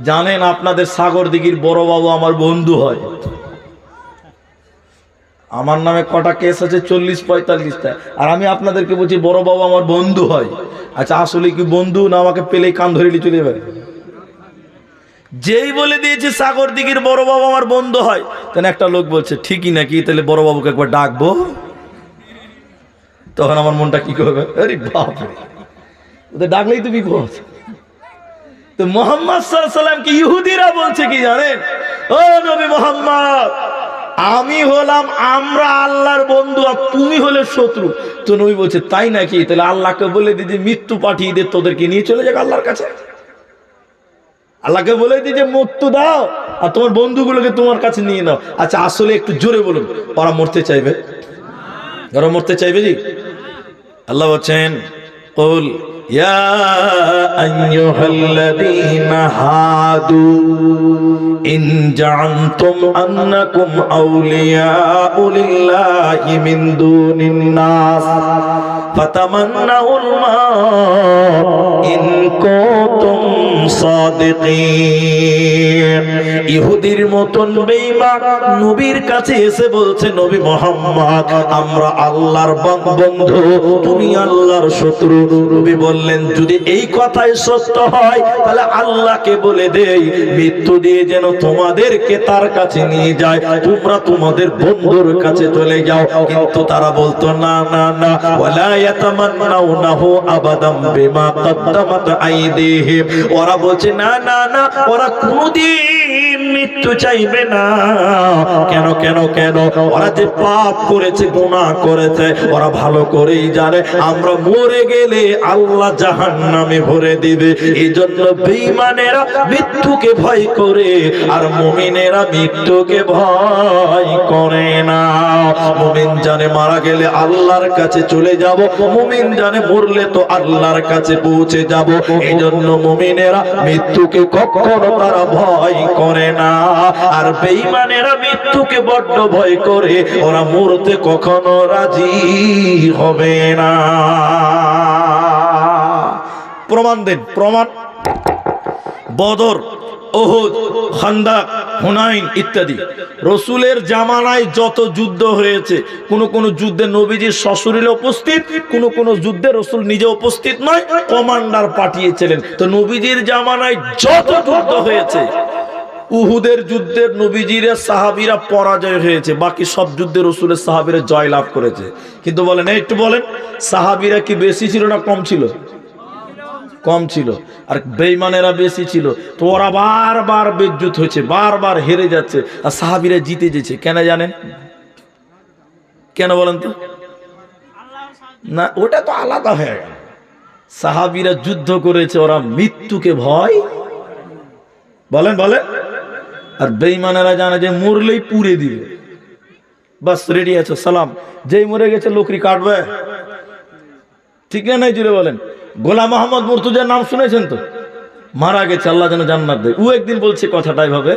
জানেন আপনাদের সাগরদিঘির বড় বাবু আমার বন্ধু হয়, আমার নামে কটা কেস আছে 40-45টা, আর আমি আপনাদেরকে বলছি বড় বাবু আমার বন্ধু হয়। আচ্ছা আসলে কি বন্ধু না আমাকে পেলেই কান ধরে নিয়ে চলে যাবে? যেই বলে দিয়েছে সাগরদিঘির বড় বাবু আমার বন্ধু হয়, তখন একটা লোক বলছে, ঠিকই নাকি, তাহলে বড় বাবুকে একবার ডাকবো। তখন আমার মনটা কি করবে, আরে বাপরে, ওদের ডাকলেই তো বিপদ। তো মুহাম্মদ সাল্লাল্লাহু আলাইহি সাল্লামকে ইহুদিরা বলছে কি জানেন, ও নবী মুহাম্মদ, আমি হলাম, আমরা আল্লাহর বন্ধু আর তুমি হলে শত্রু। তো নবী বলছে, তাই নাকি, তাহলে আল্লাহকে বলে দি যে মৃত্যু পাঠিয়ে দে, তোদেরকে নিয়ে চলে যাক আল্লাহর কাছে। আল্লাহকে বলে দি যে মৃত্যু দাও আর তোমার বন্ধুগুলোকে তোমার কাছে নিয়ে নাও। আচ্ছা আসলে একটু জোরে বলুন, ওরা মরতে চাইবে? ওরা মরতে চাইবে জি? আল্লাহ বলছেন, কুল ইয়া আইয়ুহাল্লাযীনা হাদু ইন জাআনতুম আন্নাকুম আউলিয়াউ লিল্লাহি মিন দুনিন নাস ফাতামান্নাউল মাউত ইন কুনতুম সাদিকিন। ইহুদির মতন বেঈমান নবীর কাছে এসে বলছে, নবী মুহাম্মদ, আমরা আল্লাহর বন্ধু, তুমি আল্লাহর শত্রু। নবী বললেন, যদি এই কথাই সত্য হয় তাহলে আল্লাহকে বলে দেই মৃত্যু দিয়ে যেন তোমাদেরকে তার কাছে নিয়ে যায়, তোমরা তোমাদের বন্ধুর কাছে চলে যাও। কিন্তু তারা বলতো না না না, ওয়ালা ইয়াতামান্নাউনাহু আবাদাম বিমা কদ্দামাত আইদিহিম। ওরা বলছে না না না, ওরা কোনদিন মৃত্যু চাইবে না। কেন কেন কেন? ওরা যে পাপ করেছে, গুনাহ করেছে, ওরা ভালো করেই জানে আমরা মরে গেলে আল্লাহ জাহান্নামে ভরে দিবে। এই জন্য বেঈমানেরা মৃত্যুকে ভয় করে আর মুমিনেরা মৃত্যুকে ভয় করে না। মুমিন জানে মারা গেলে আল্লাহর কাছে চলে যাব, মুমিন জানে মরলে তো আল্লাহর কাছে পৌঁছে যাব। এই জন্য মুমিনেরা মৃত্যুকে কখনো তারা ভয় করে না, আর বেঈমানেরা মৃত্যুকে বড্ড ভয় করে, ওরা মরতে কখনো রাজি হবে না। প্রমাণ দেন, প্রমাণ। বদর, উহুদ, খান্দাক, হুনাইন ইত্যাদি রসুলের জামানায় যত যুদ্ধ হয়েছে, কোন যুদ্ধে নবীজির শ্বশুরিল উপস্থিত, কোন যুদ্ধে রসুল নিজে উপস্থিত নয়, কমান্ডার পাঠিয়েছিলেন। তো নবীজির জামানায় যত যুদ্ধ হয়েছে, উহুদের যুদ্ধের নবীজির সাহাবীরা পরাজয় হয়েছে, বাকি সব যুদ্ধে রসুলের সাহাবীরা জয় লাভ করেছে। কিন্তু বলেন, একটু বলেন, সাহাবীরা কি বেশি ছিল না কম ছিল? কম ছিল। আর বেঈমানেরা বেশি ছিল। তো ওরা বারবার বেজ্জুত হয়েছে, বারবার হেরে যাচ্ছে, আর সাহাবীরা জিতে যেছে। কেন জানেন? কেন বলেন তো? না, ওটা তো আলাদা হয়ে গেল। সাহাবীরা যুদ্ধ করেছে, ওরা মৃত্যুকে ভয় বলেন বলেন। আর বেঈমানেরা জানে যে মরলেই পুড়ে দিবে, বাস রেডি আছে, সালাম, যেই মরে গেছে লোকরি কাটবে। ঠিক না? জুড়ে বলেন। গোলাম মোহাম্মদ মুর্তজার নাম শুনেছেন তো? মারা গেছে, আল্লাহ যেন জান্নাত দেয়। ও একদিন বলছে কথাটা এভাবে,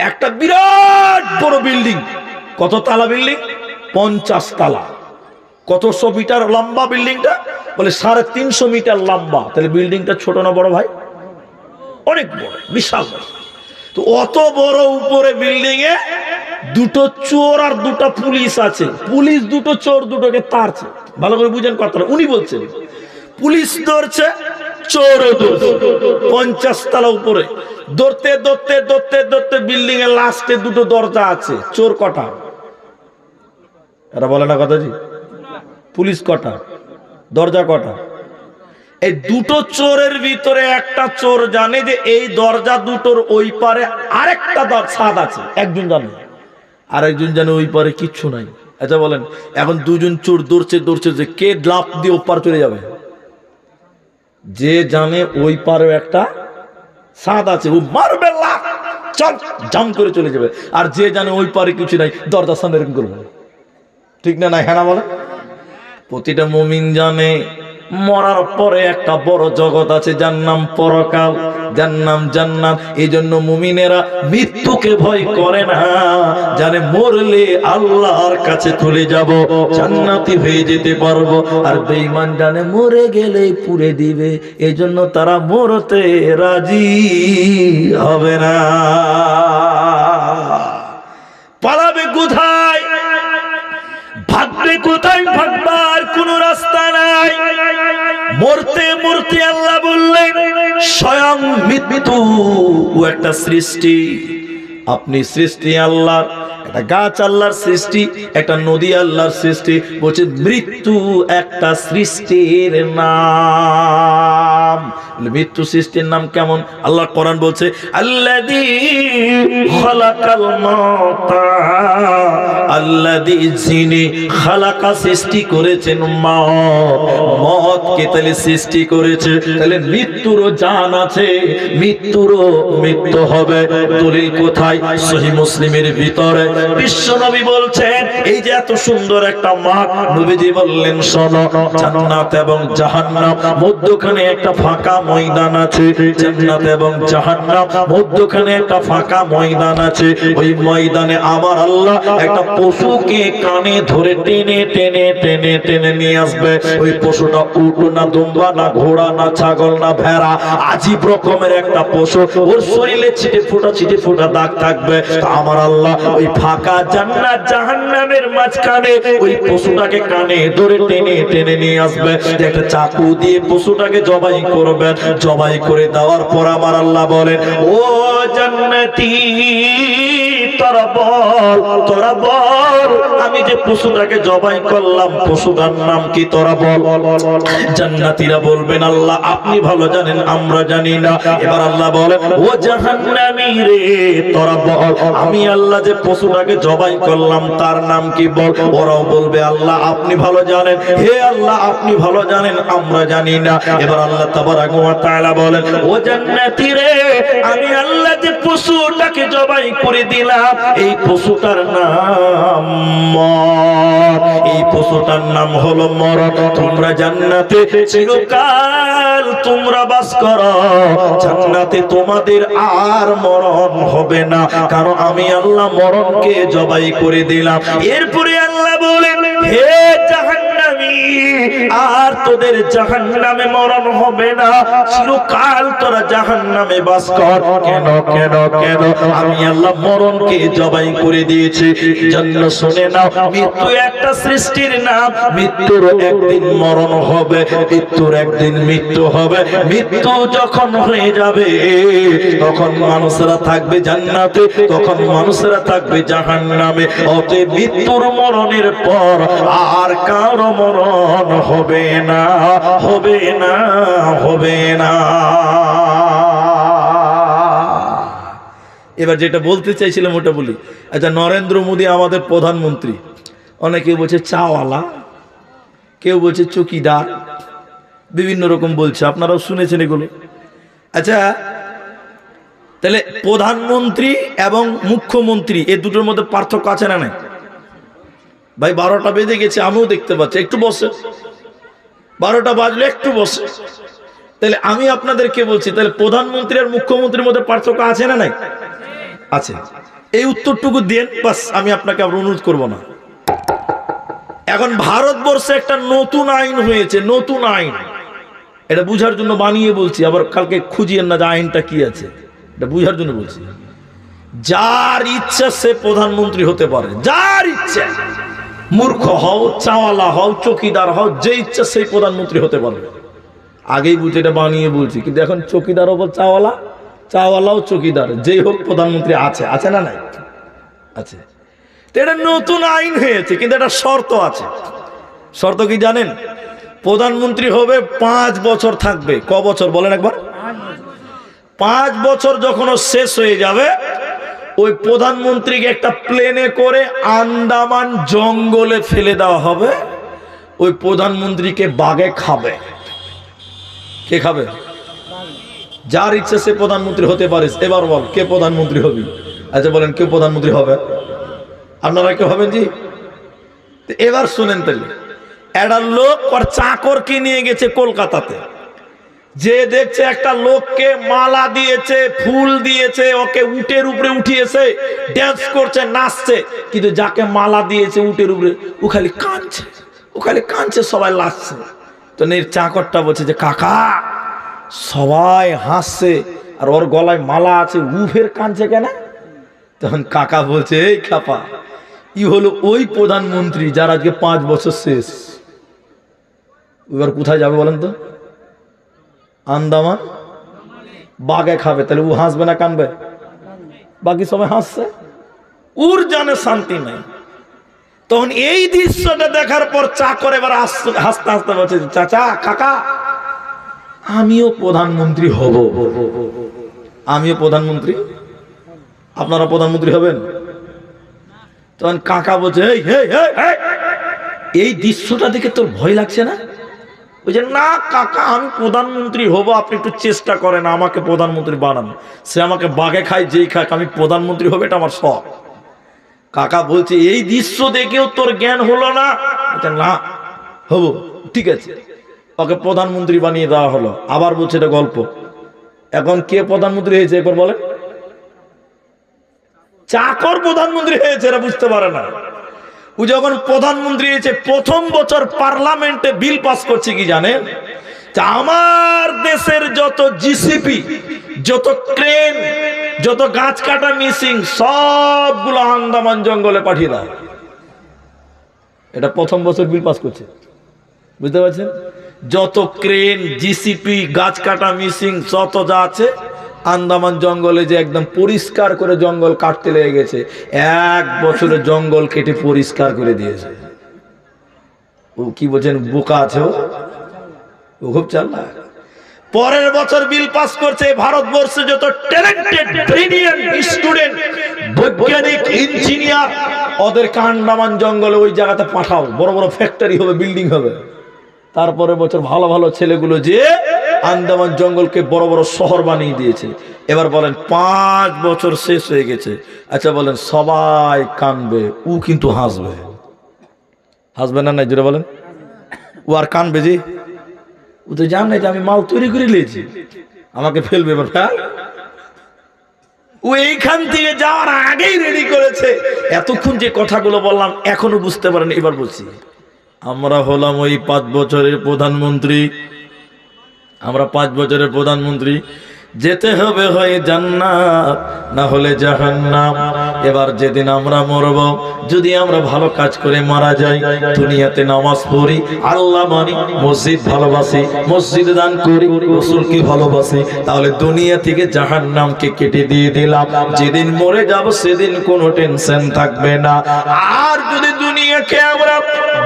একটা বিরাট বড় বিল্ডিং, কত তালা বিল্ডিং? 50 তালা। কতশো মিটার লম্বা বিল্ডিংটা? বলে 350 মিটার লম্বা। তাহলে বিল্ডিংটা ছোট না বড় ভাই? অনেক বড়, বিশাল বড়। তো অত বড় উপরে বিল্ডিং এ দুটো চোর আর দুটো পুলিশ আছে। পুলিশ দুটো, চোর দুটোকে তাড়ছে। ভালো করে বুঝেন কথাটা। উনি বলছেন পুলিশ ধরছে, চোরও দৌড়ছে 50 তলা উপরে, দৌড়তে দৌড়তে দৌড়তে দৌড়তে বিল্ডিং এর লাস্টে দুটো দরজা আছে। চোর কটা? এরা বলে না কথা জি? পুলিশ কটা? দরজা কটা? এই দুটো চোরের ভিতরে একটা চোর জানে যে এই দরজা দুটোর ওই পারে আরেকটা ছাদ আছে, একজন জানে, আরেকজন জানে ওই পারে কিচ্ছু নাই। আচ্ছা বলেন, এখন দুজন চোর দৌড়ছে দৌড়ছে, যে কে লাফ দিয়ে ওপার চলে যাবে? যে জানে ওই পারে একটা ছাদ আছে ও মারবে লাফ, চল জাম করে চলে যাবে। আর যে জানে ওই পারে কিছু নাই, দরজার সামনে এরকম করবে। ঠিক না? না হ্যাঁ না বলে? প্রতিটা মুমিন জানে মরার পরে একটা বড় জগৎ আছে, যার নাম পরকাল, যার নাম জান্নাত। এই জন্য মুমিনেরা মৃত্যুকে ভয় করে না, জানে মরলে আল্লাহর কাছে চলে যাব, জান্নাতি হয়ে যেতে পারবো। আর বেঈমান জানে মরে গেলেই পুড়ে দিবে, এই জন্য তারা মরতে রাজি হবে না। পালাবে কোথায়, ভাগবে কোথায়? ভাগবার কোন রাস্তা নাই। মরতে মরতে আল্লাহ বললেন স্বয়ং মৃত্যু একটা সৃষ্টি। আপনি সৃষ্টি আল্লাহর, একটা গাছ আল্লাহর সৃষ্টি, একটা নদী আল্লাহর সৃষ্টি। বলছে মৃত্যু একটা সৃষ্টির নাম। মৃত্যু সৃষ্টির নাম কেমন? আল্লাহ কোরআন বলছে আল্লাযী খালাকাল মাউতা, আল্লাযী যিনি খালাকা সৃষ্টি করেছেন মওতকে, তাহলে সৃষ্টি করেছে, তাহলে মৃত্যুরও জান আছে, মৃত্যুরও মৃত্যু হবে। দলিল কোথায়? সহিহ মুসলিমের ভিতরে বিশ্ব নবী বলছেন, এই যে এত সুন্দর একটা মাঠ, নবীজি বললেন শোনো, জান্নাত এবং জাহান্নাম মধ্যখানে একটা ফাঁকা ময়দান আছে। জান্নাত এবং জাহান্নাম মধ্যখানে একটা ফাঁকা ময়দান আছে। ওই ময়দানে আমার আল্লাহ একটা পশুকে কানে ধরে টেনে টেনে টেনে টেনে নিয়ে আসবে। ওই পশুটা উট না, দুম্বা না, ঘোড়া না, ছাগল না, ভেড়া, আজীব রকমের একটা পশু। ওর শরীরে ছিটে ফোঁটা দাগ থাকবে। আমার আল্লাহ ওই ফাঁকা জান্নাত জাহান্নামের মাঝখানে ওই পশুটাকে কানে ধরে টেনে টেনে নিয়ে আসবে। একটা চাকু দিয়ে পশুটাকে জবাই করবেন। জবাই করে দেওয়ার পর আমার আল্লাহ বলেন, ও জান্নাতি তোরা বল আমি যে পশুটাকে জবাই করলাম পশুটার নাম কি, তোরা বল। জান্নাতীরা বলবেন আল্লাহ আপনি ভালো জানেন, আমরা জানি না। এবার আল্লাহ বলেন, ও জাহান্নামী রে তোরা বল আমি আল্লাহ যে পশুটাকে জবাই করলাম তার নাম কি, বল। ওরাও বলবে আল্লাহ আপনি ভালো জানেন, হে আল্লাহ আপনি ভালো জানেন, আমরা জানি না। এবার আল্লাহ তাবারক ওয়া তাআলা বলেন, ও জান্নাতী রে আমি আল্লাহ যে পশুটাকে জবাই করে দিলাম এই পশুটার নাম মর, এই পশুটার নাম হলো মরণ। তোমরা জান্নাতে চিরকাল তোমরা বাস করো, জান্নাতে তোমাদের আর মরণ হবে না, কারণ আমি আল্লাহ মরণকে জবাই করে দিলাম। এরপরে আল্লাহ বলেন, হে জাহান্নামী আর তোদের জাহান্নামে মরণ হবে না, চিরকাল তোরা জাহান্নামে বাস কর। কেন কেন কেন? আমি আল্লাহ মরণকে জবাই করে দিয়েছি। জন্য শুনে নাও, মৃত্যু একটা সৃষ্টির নাম, মৃত্যুর একদিন মরণ হবে, মৃত্যুর একদিন মৃত্যু হবে। মৃত্যু যখন হয়ে যাবে তখন মানুষেরা থাকবে জান্নাতে, তখন মানুষেরা থাকবে জাহান্নামে। অতএব মৃত্যুর মরণের পর আর কারো মরণ হবে না, হবে না, হবে না। এবার যেটা বলতে চাইছিলাম ওটা বলি। আচ্ছা, নরেন্দ্র মোদী আমাদের প্রধানমন্ত্রী, অনেকে বলছে চাওয়ালা, কেউ বলছে চৌকিদার, বিভিন্ন রকম বলছে, আপনারাও শুনেছেন এগুলো। আচ্ছা, তাহলে প্রধানমন্ত্রী এবং মুখ্যমন্ত্রী এই দুটোর মধ্যে পার্থক্য আছে না নাই? ভাই 12টা বেজে গেছে, আমিও দেখতে পাচ্ছি, একটু বসে, 12টা বাজলে একটু বসে। তাহলে আমি আপনাদেরকে বলছি, তাহলে প্রধানমন্ত্রী আর মুখ্যমন্ত্রীর মধ্যে পার্থক্য আছে না নাই? আছে। এই উত্তরটুকু দেন, বাস আমি আপনাকে আর অনুরোধ করব না। এখন ভারতবর্ষে একটা নতুন আইন হয়েছে, নতুন আইন, এটা বুঝার জন্য বানিয়ে বলছি, আবার কালকে খুঁজিয়েন না যে আইনটা কি আছে, এটা বুঝার জন্য বলছি। যার ইচ্ছা সে প্রধানমন্ত্রী হতে পারে, যার ইচ্ছা, মূর্খ হও, চাওয়ালা হও, চৌকিদার হও, যে ইচ্ছা সেই প্রধানমন্ত্রী হতে পারবে। আগেই বুঝে এটা বানিয়ে বলছি, কিন্তু এখন চকিদার ওপর চাওয়ালা, চাওয়ালাও চকিদার, যেই হোক প্রধানমন্ত্রী আছে, আছে না নাই? আছে। তো এটা নতুন আইন হয়েছে, কিন্তু একটা শর্ত আছে। শর্ত কি জানেন? প্রধানমন্ত্রী হবে 5 বছর থাকবে। ক বছর বলেন একবার? 5 বছর যখন শেষ হয়ে যাবে, ওই প্রধানমন্ত্রীকে একটা প্লেনে করে আন্দামান জঙ্গলে ফেলে দেওয়া হবে। ওই প্রধানমন্ত্রীকে বাঘে খাবে। কে খাবে? যার ইচ্ছে সে প্রধানমন্ত্রী হতে পারে। এবার বল, কে প্রধানমন্ত্রী হবি? আচ্ছা বলেন, কে প্রধানমন্ত্রী হবে? আপনারা কে হবেন জি? এবার শুনেন, তাহলে একটা লোক আর চাকরকে নিয়ে গেছে কলকাতাতে, যে দেখছে একটা লোককে মালা দিয়েছে, ফুল দিয়েছে, ওকে উটের উপরে উঠিয়েছে, ড্যান্স করছে, নাচছে, কিন্তু যাকে মালা দিয়েছে উটের উপরে, ও খালি কাঁদছে, ও খালি কাঁদছে, সবাই লাচছে। তো চাকরটা বলছে যে কাকা, সবাই হাসছে আর ওর গলায় মালা আছে, ও ফের কাঁদছে কেন? তখন কাকা বলছে, এই খাপা, ই হলো ওই প্রধানমন্ত্রী যার আজকে 5 বছর শেষ। এবার কোথায় যাবে বলেন তো? আন্দামান বাঘে খাবে। তাহলে ও হাসবে না কানবে? বাকি সবাই হাসছে, ওর জানে শান্তি নাই। তখন এই দৃশ্যটা দেখার পর চাকর এবার হাসতে হাসতে বলছে, চাচা, কাকা, আমিও প্রধানমন্ত্রী হব, আমিও প্রধানমন্ত্রী। আপনারা প্রধানমন্ত্রী হবেন? তখন কাকা বলছে, এই দৃশ্যটা দেখে তোর ভয় লাগছে না? বলছে, না কাকা, আমি প্রধানমন্ত্রী হব, আপনি একটু চেষ্টা করেন আমাকে প্রধানমন্ত্রী বানান। সে আমাকে বাঘে খায়, যেই খায়, আমি প্রধানমন্ত্রী হবে, এটা আমার শখ। কাকা বলছে, এই দৃশ্য দেখেও তোর জ্ঞান হলো না? না হব, ঠিক আছে। ওকে প্রধানমন্ত্রী বানিয়ে দেওয়া হলো। আবার বলছে এটা গল্প। এখন কে প্রধানমন্ত্রী হয়েছে একবার বলে? চাকর প্রধানমন্ত্রী হয়েছে, এরা বুঝতে পারে না। ও যখন প্রধানমন্ত্রী হয়েছে, প্রথম বছর পার্লামেন্টে বিল পাস করছে কি জানেন? আমার দেশের যত জিসিপি, যত ক্রেন, যত গাছ কাটা মেশিন, সবগুলো আন্দামান জঙ্গলে পাঠিয়ে দাও। এটা প্রথম বছর বিল পাস করছে, বুঝতে পারছেন? যত ক্রেন, জিসিপি, গাছ কাটা মেশিন, যত যা আছে, আন্দামান জঙ্গলে যে একদম পরিষ্কার করে জঙ্গল কাটতে লেগে গেছে। 1 বছরে জঙ্গল কেটে পরিষ্কার করে দিয়েছে। ও কি বলছেন, বোকা আছে ও খুব চালাক। পরের বছর বিল পাস করছে, ভারতবর্ষে যত ট্যালেন্টেড ব্রিলিয়ান্ট স্টুডেন্ট, বৈজ্ঞানিক, ইঞ্জিনিয়ার, ওদেরকে আন্দামান জঙ্গলে ওই জায়গাতে পাঠাও, বড় বড় ফ্যাক্টরি হবে, বিল্ডিং হবে। তারপরে বছর ভালো ভালো ছেলেগুলো যে আন্দামান জঙ্গলকে বড় বড় শহর বানিয়ে দিয়েছে। এবার বলেন 5 বছর শেষ হয়ে গেছে। আচ্ছা বলেন, সবাই কানবে, ও কিন্তু হাসবে, হাসবে না? নাই জোরে বলেন। ও আর কানবে যে? ও তো জানে যে আমি মাল তৈরি করে নিয়েছি, আমাকে ফেলবে। এবার ও এইখান থেকে যাওয়ার আগেই রেডি করেছে। এতক্ষণ যে কথাগুলো বললাম এখনো বুঝতে পারেন। এবার বলছি, আমরা হলাম ওই 5 বছরের প্রধানমন্ত্রী। আমরা 5 বছরের প্রধানমন্ত্রী। যেতে হবে হয় জান্নাত, না হলে জাহান্নাম। এবার যেদিন আমরা মরব, যদি আমরা ভালো কাজ করে মারা যাই, দুনিয়াতে নামাজ পড়ি, আল্লাহ মানি, মসজিদ ভালোবাসি, মসজিদ দান করি, রাসূলকে ভালোবাসি, তাহলে দুনিয়া থেকে জাহান্নামকে কেটে দিয়ে দিলাম। যেদিন মরে যাব সেদিন কোনো টেনশন থাকবে না। আর যদি দুনিয়াকে আমরা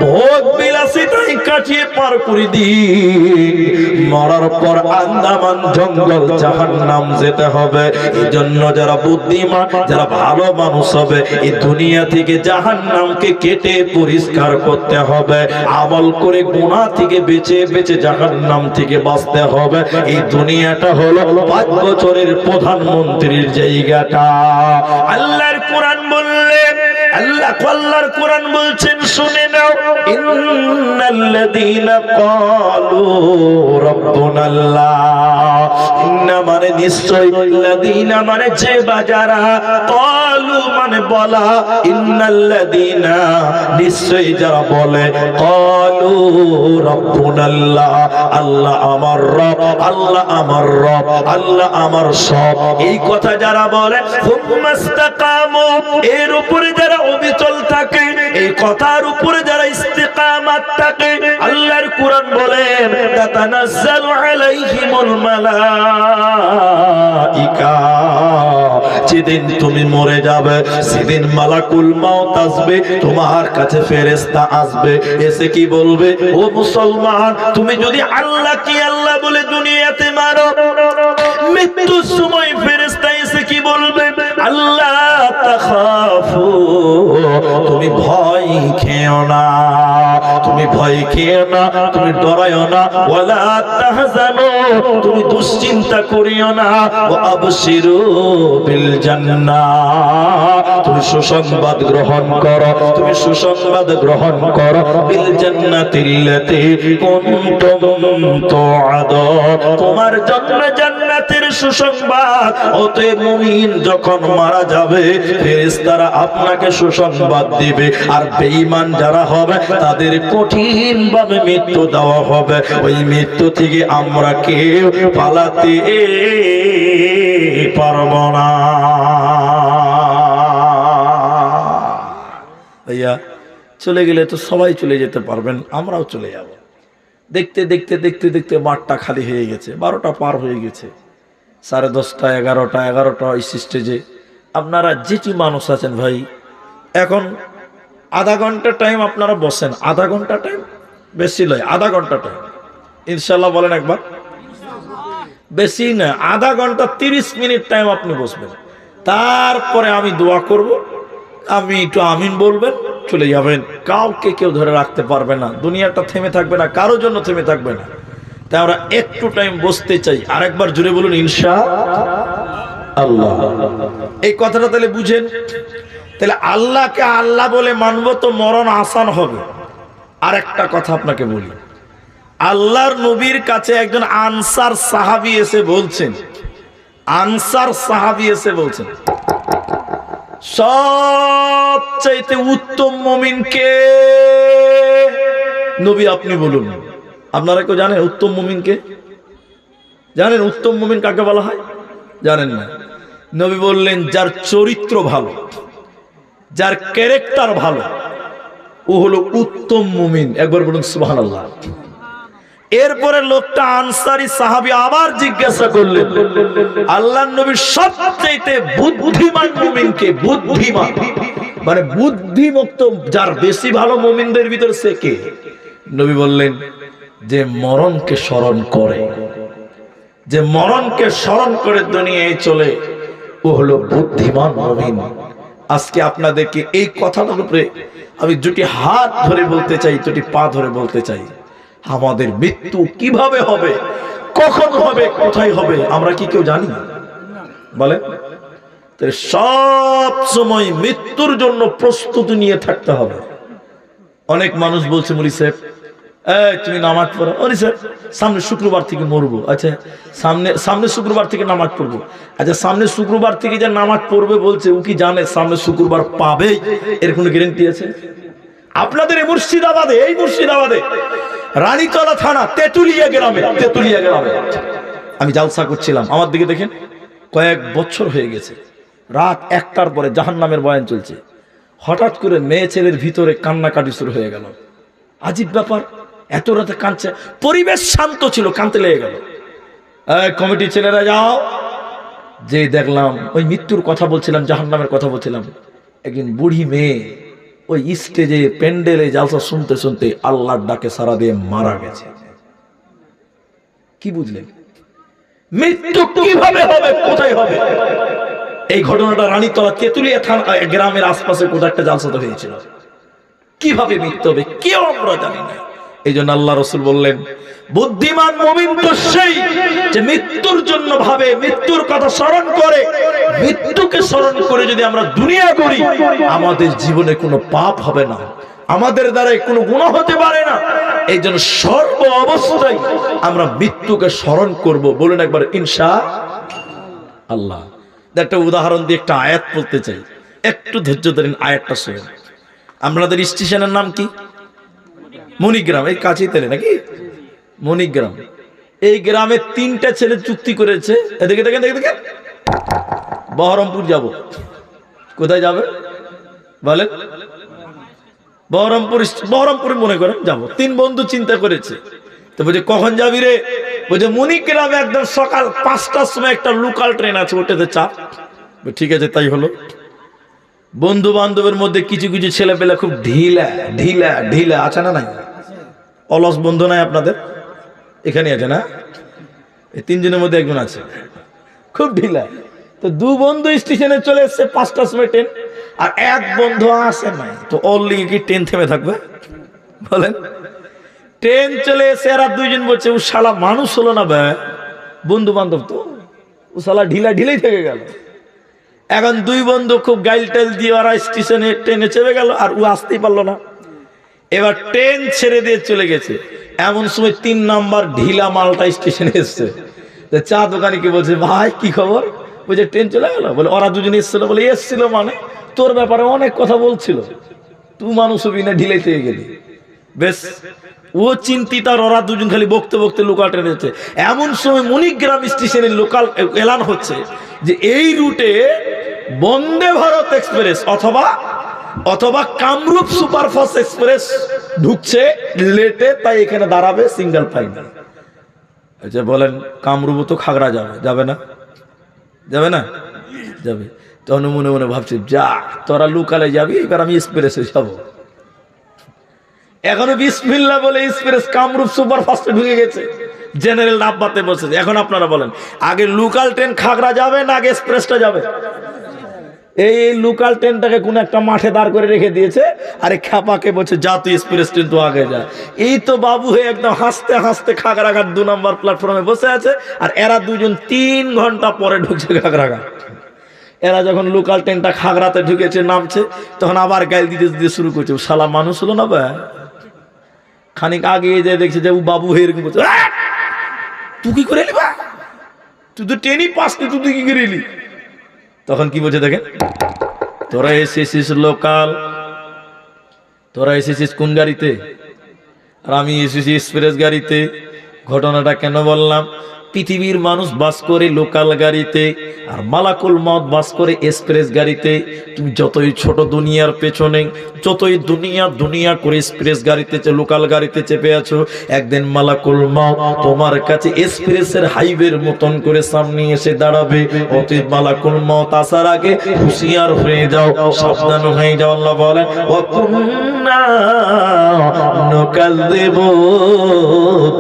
ভোগ বিলাসিতায় কাটিয়ে পার করে দিই, মরার পর আন্দামান জঙ্গল জাহান্নাম যেতে হবে। এজন্য যারা বুদ্ধিমান, যারা ভালো মানুষ হবে, এই দুনিয়া থেকে জাহান্নামকে কেটে পরিষ্কার করতে হবে। আমল করে গুনাহ থেকে বেঁচে বেঁচে জাহান্নাম থেকে বাঁচতে হবে। এই দুনিয়াটা হলো 5 বছরের প্রধানমন্ত্রীর জায়গাটা। আল্লাহর কোরআন বললেন, আল্লাহর কোরআন বলছেন, শুনে নাও, ইন্নাল্লাযীনা ক্বালু রাব্বুনাল্লাহ, ইন্না মানে নিশ্চয়, লাযীনা মানে যে বাজারা, ক্বালু মানে বলা, ইন্নাল্লাযীনা নিশ্চয় যারা বলে, ক্বালু রাব্বুনাল্লাহ, আল্লাহ আমার রব, আল্লাহ আমার রব, আল্লাহ আমার সব, এই কথা যারা বলে, ফুমাস্তাকামু, এর উপরে যারা অবিচল থাকে, এই কথার উপরে যারা ইস্তিকামাত থাকে, আল্লাহ আল্লাহর কুরআন বলেন তাতানাজ্জালু আলাইহিমুল মালাইকা, যেদিন তুমি মরে যাবে সেদিন মালাকুল মাউত আসবে, তোমার কাছে ফেরেশতা আসবে, এসে কি বলবে, ও মুসলমান তুমি যদি আল্লাহ কি আল্লাহ বলে দুনিয়াতে মারো, মৃত্যুর সময় ফেরেশতা এসে কি বলবে, আল্লাহ তাখাফু, তুমি ভয় খেও না, তুমি ভয় খেও না, তুমি ডরায়ও না, ওয়ালা তাহজানু, তুমি দুশ্চিন্তা করিও না, ওয়া আবশিরু বিল জান্নাহ, তুমি সুসংবাদ গ্রহণ করো, তুমি সুসংবাদ গ্রহণ করো, বিল জান্নাতিল্লাতী কুনতুম তুআদুন, তোমার জন্য জান্নাতের সুসংবাদ। অতএব মুমিন যখন মারা যাবে ফেরেশতারা আপনাকে সুসংবাদ দিবে, আর বেঈমান যারা হবে তাদের কঠিন ভাবে মৃত্যু দেওয়া হবে। ওই মৃত্যু থেকে আমরা কেউ পালাতে পারব না। ভাইয়া চলে গেলে তো সবাই চলে যেতে পারবেন, আমরাও চলে যাব। দেখতে দেখতে দেখতে দেখতে মাঠটা খালি হয়ে গেছে, 12টা পার হয়ে গেছে, 10:30, 11টা স্টেজে আপনারা যেটি মানুষ আছেন ভাই, এখন আধা ঘন্টা টাইম আপনারা বসেন, আধা ঘন্টা টাইম বেশি নয়, আধা ঘন্টা টাইম ইনশাল্লাহ বলেন একবার, বেশি না, আধা ঘন্টা 30 মিনিট টাইম আপনি বসবেন, তারপরে আমি দোয়া করব, আমি একটু আমিন বলবেন, চলে যাবেন। কাউকে কেউ ধরে রাখতে পারবে না, দুনিয়াটা থেমে থাকবে না, কারোর জন্য থেমে থাকবে না। তাই আমরা একটু টাইম বসতে চাই। আরেকবার জুড়ে বলুন ইনশাআল্লাহ। এই কথাটা তাহলে বুঝেন, তাহলে আল্লাহকে আল্লাহ বলে মানবো তো মরণ আসান হবে। আর একটা কথা আপনাকে বলি, আল্লাহর নবীর কাছে একজন আনসার সাহাবী এসে বলছেন, আনসার সাহাবী এসে বলছেন সবচাইতে উত্তম মুমিন কে? নবী আপনি বলুন। আপনারা কেউ জানেন উত্তম মুমিন কে? জানেন উত্তম মুমিন কাকে বলা হয়? জানেন না? নবী বললেন যার চরিত্র ভালো, যার ক্যারেক্টার ভালো, ও হলো উত্তম মুমিন। একবার বলুন সুবহানাল্লাহ। এরপরে লোকটা আনসারী সাহাবী আবার জিজ্ঞাসা করলেন, আল্লাহর নবীর সবচেয়ে বুদ্ধিমান মুমিন কে? বুদ্ধিমান মানে বুদ্ধিমুক্ত, যার বেশি ভালো মুমিনদের ভিতর সে কে? নবী বললেন যে মরণকে স্মরণ করে, যে মরণকে স্মরণ করে দুনিয়ায় চলে, ও হলো বুদ্ধিমান মুমিন। আজকে আপনাদেরকে এই কথাটার উপরে আমি দুটি হাত ধরে বলতে চাই, দুটি পা ধরে বলতে চাই, আমাদের মৃত্যু কিভাবে হবে, কখন হবে, কোথায় হবে, আমরা কি কেউ জানি? বলে সব সময় মৃত্যুর জন্য প্রস্তুতি নিয়ে থাকতে হবে। অনেক মানুষ বলছে মুলি সাহেব তুমি নামাজ পড়ো, ওরে স্যার সামনে শুক্রবার থেকে মরবো। আচ্ছা সামনে শুক্রবার থেকে নামাজ পড়বো। আচ্ছা সামনে শুক্রবার থেকে যে নামাজ পড়বে বলছে, ও কি জানে সামনে শুক্রবার পাবে? এর কোনো গ্যারান্টি আছে? আপনাদের এই মুর্শিদাবাদে রানীতলা থানা তেতুলিয়া গ্রামে আমি জালসা করছিলাম, আমার দিকে দেখেন, কয়েক বছর হয়ে গেছে, রাত 1টার পরে জাহান্নামের বয়ান চলছে, হঠাৎ করে মেয়ে ছেলের ভিতরে কান্নাকাটি শুরু হয়ে গেল। আজীব ব্যাপার, এত রাতে কাঁদছে, পরিবেশ শান্ত ছিল, কাঁদতে লেগে গেল। কমিটি ছেলেরা যাও, যে দেখলাম ওই মৃত্যুর কথা বলছিলাম, জাহান্নামের কথা বলছিলাম, একদিন বুড়ি মেয়ে ওই স্টেজে প্যান্ডেলে জালসা শুনতে শুনতে আল্লাহর ডাকে সারা দিয়ে মারা গেছে। কি বুঝলেন? মৃত্যু কিভাবে হবে, কোথায় হবে? এই ঘটনাটা রানীতলা তেতুলিয়া থানা গ্রামের আশপাশে কোথাও একটা জালসাতে হয়েছিল। কিভাবে মৃত্যু হবে কেউ আমরা জানি না। এই জন্য আল্লাহ রাসূল বললেন বুদ্ধিমান মুমিন তো সেই যে মৃত্যুর জন্য ভাবে, মৃত্যুর কথা স্মরণ করে। মৃত্যুকে স্মরণ করে যদি আমরা দুনিয়া করি, আমাদের জীবনে কোনো পাপ হবে না, আমাদের দ্বারাই কোনো গুনাহ হতে পারে না। এই জন্য সর্ব অবস্থায় আমরা মৃত্যুকে স্মরণ করব। বলুন একবার ইনশাআল্লাহ। একটা উদাহরণ দিয়ে একটা আয়াত বলতে চাই, একটু ধৈর্য ধরেন, আয়াতটা শুনুন। আপনাদের স্টেশনের নাম কি? মণিগ্রাম, এই কাছেই তেলে নাকি মণিগ্রাম। এই গ্রামে 3টা ছেলে চুক্তি করেছে, এদিকে দেখেন বহরমপুর যাব। কোথায় যাবে বলেন? বহরমপুরে মনে করেন যাবো, 3 বন্ধু চিন্তা করেছে। তো বলছে কখন যাবি রে? বলছে মণিগ্রামে একদম সকাল 5টার সময় একটা লোকাল ট্রেন আছে, ওটাতে চাপ। ঠিক আছে, তাই হলো। বন্ধু বান্ধবের মধ্যে কিছু কিছু ছেলেপেলে খুব ঢিলা ঢিলা ঢিলা আছে না নাই? অলস বন্ধু নাই আপনাদের? এখানে আছে না? এই 3 জনের মধ্যে একজন আছে খুব ঢিলা। তো 2 বন্ধু স্টেশনে চলে এসছে 5টার সময় ট্রেন, আর 1 বন্ধু আসে নাই। তো ওর লিগে কি ট্রেন থেমে থাকবে বলেন? ট্রেন চলে এসে আর 2 জন বলছে ও শালা মানুষ হলো না ভাই, বন্ধু বান্ধব তো, ও শালা ঢিলা ঢিলাই থেকে গেল। এখন 2 বন্ধু খুব গাইল টাইল দিয়ে ওরা স্টেশনে ট্রেনে চেপে গেল, আর ও আসতেই পারলো না। এবার ট্রেন ছেড়ে দিয়ে চলে গেছে। এমন সময় 3 নাম্বার ঢিলা মালটা স্টেশনে এসছে। চা দোকানে কি বলছে, ভাই কি খবর? বলছে ট্রেন চলে গেল। বলে ওরা 2 জন এসছিল। বলে এসছিল মানে তোর ব্যাপারে অনেক কথা বলছিল, তুই মানুষ হবি না, ঢিলাই থেকে গেলি। বেশ ও চিন্তিত, আর ওরা 2 জন খালি বকতে বকতে লোকাল ট্রেন হচ্ছে। এমন সময় মণিগ্রাম স্টেশনের লোকাল এলান হচ্ছে যে এই রুটে বন্দে ভারত এক্সপ্রেস অথবা কামরূপ সুপারফাস্ট এক্সপ্রেস ঢুকছে লেটে, তাই এখানে দাঁড়াবে সিঙ্গেল ফাইনাল। আচ্ছা বলেন কামরূপ তো খাগড়া যাবে না? যাবে না? যাবে। তখন মনে মনে ভাবছি যা তোরা লোকালে যাবি, এবার আমি এক্সপ্রেসে যাবো। এখনো বিসমিল্লাহ বলে এক্সপ্রেস কামরূপ সুপারফাস্টে ঢুকে গেছে, জেনারেল ডাব্বাতে বসেছে। এখন আপনারা বলেন আগে লোকাল ট্রেন খাগড়া যাবে না আগে এক্সপ্রেসটা যাবে? এই লোকাল ট্রেনটাকে কোন একটা মাঠে দাঁড় করে রেখে দিয়েছে, আরে খ্যাপাকে বলছে যা তুই এক্সপ্রেস ট্রেন তো আগে যা। এই তো বাবু হয়ে একদম হাসতে হাসতে খাগড়াঘাট 2 নম্বর প্ল্যাটফর্মে বসে আছে, আর এরা 2 জন 3 ঘন্টা পরে ঢুকছে খাগড়াঘাট। এরা যখন লোকাল ট্রেনটা খাগড়াতে ঢুকেছে নামছে, তখন আবার গাইল দিতে দিতে শুরু করছে, শালা মানুষ হলো না ভাই। খানিক আগে যে দেখছে যে ও বাবু হয়ে এরকম বলছে, তুই কি করে এলি বা, তুই তো ট্রেনই পাসনি, তুই কি করে এলি? তখন কি বলছে দেখেন, তোরা এসেছিস লোকাল, তোরা এসেছিস কোন গাড়িতে, আর আমি এসেছি এক্সপ্রেস গাড়িতে। ঘটনাটা কেন বললাম, পৃথিবীর মানুষ বাস করে লোকাল গাড়িতে, আর মালাকুল মউত বাস করে এক্সপ্রেস গাড়িতে। তুমি যতই ছোট দুনিয়ার পেছনে, যতই দুনিয়া করে এক্সপ্রেস গাড়িতে লোকাল গাড়িতে চেপে আছো, একদিন মালাকুল মউত তোমার কাছে এক্সপ্রেসের হাইওয়ের মতন করে সামনে এসে দাঁড়াবে। অতএব মালাকুল মউত আসার আগে হুঁশিয়ার হয়ে যাও, সাবধান হয়ে যাও। আল্লাহ বলেন ওয়াকুন্না নুকাযযিবু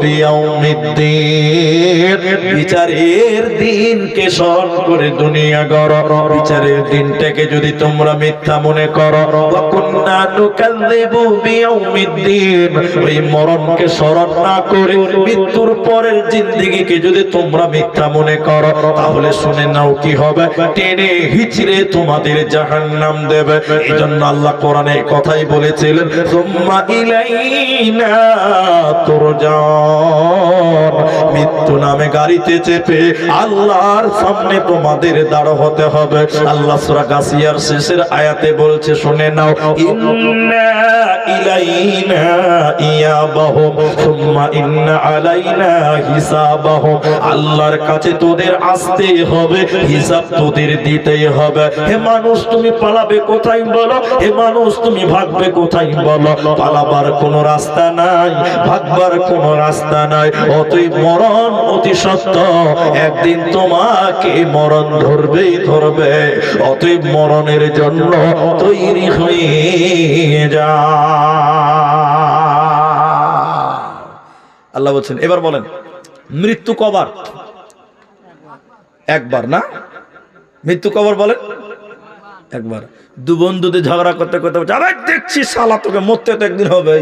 বিয়াউমিদ্দিন, বিচারের দিনকে স্মরণ করে দুনিয়া গড়। বিচারের দিনটাকে যদি তোমরা মিথ্যা মনে করো, ওয়াকুন্না নুকাযযিবু বিয়াউমিদ্দিন, ওই মরণকে স্মরণ না করে মৃত্যুর পরের জিন্দেগিকে যদি তোমরা মিথ্যা মনে করো, তাহলে শুনে নাও কি হবে, টেনে হিচড়ে তোমাদের জাহান্নাম দেবে। এইজন্য আল্লাহ কোরআনে কথাই বলেছিলেন সুম্মা ইলাইনা তুরজাউন, মৃত্যু নামে গাড়িতে চেপে আল্লাহর সামনে তোমাদের দাঁড় হতে হবে। আল্লাহ সূরা গাসিয়ার শেষের আয়াতে বলছে শুনে নাও, ইন্না ইলাইনা ইয়াবাহুম সুম্মা ইন্না আলাইনা হিসাবাহুম, আল্লাহর কাছে তোদের আসতে হবে, হিসাব তোদের দিতেই হবে। হে মানুষ তুমি পালাবে কোথায় বলো, হে মানুষ তুমি ভাগবে কোথায় বলো, পালাবার কোনো রাস্তা নাই, ভাগবার কোনো রাস্তা নাই। অতএব মরণ অতি সত্য, একদিন তোমাকে মরণ ধরবেই ধরবে। অতএব মরণের জন্য তৈরি হয়ে যা। আল্লাহ বলছেন এবার বলেন মৃত্যু কবার? একবার না? মৃত্যু কবার বলেন? একবার। 2 বন্ধুতে ঝগড়া করতে করতে বলছে আরে দেখছি শালা তোকে মরতে তো একদিন হবে।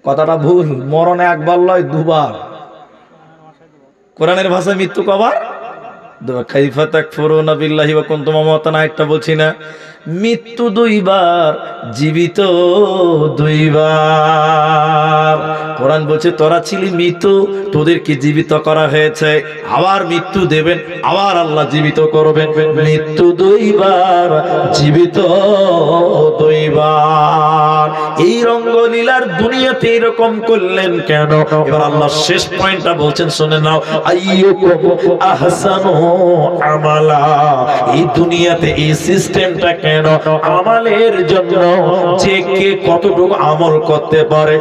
কথাটা ভুল, মরণ একবার নয় 2 বার। কোরআনের ভাষায় মৃত্যু কবার? কাইফা তাকফুরুনা বিল্লাহি ওয়া কুনতুম আমওয়াতান, একটা বলছি না, মৃত্যু 2 বার, জীবিত 2 বার। কোরআন বলছে তোরা ছিলি মৃত, তোদেরকে জীবিত করা হয়েছে, আবার মৃত্যু দেবেন, আবার আল্লাহ জীবিত করবেন। মৃত্যু 2 বার, জীবিত 2 বার। এই রঙ্গলীলার দুনিয়াতে এরকম করলেন কেন? এবার আল্লাহ শেষ পয়েন্টটা বলছেন, শুনে নাও। আইয়ুকুম আহসানু আমালা, এই দুনিয়াতে এই সিস্টেমটা কেন? আমালের জন্য, যে কে কতটুকু আমল করতে পারে।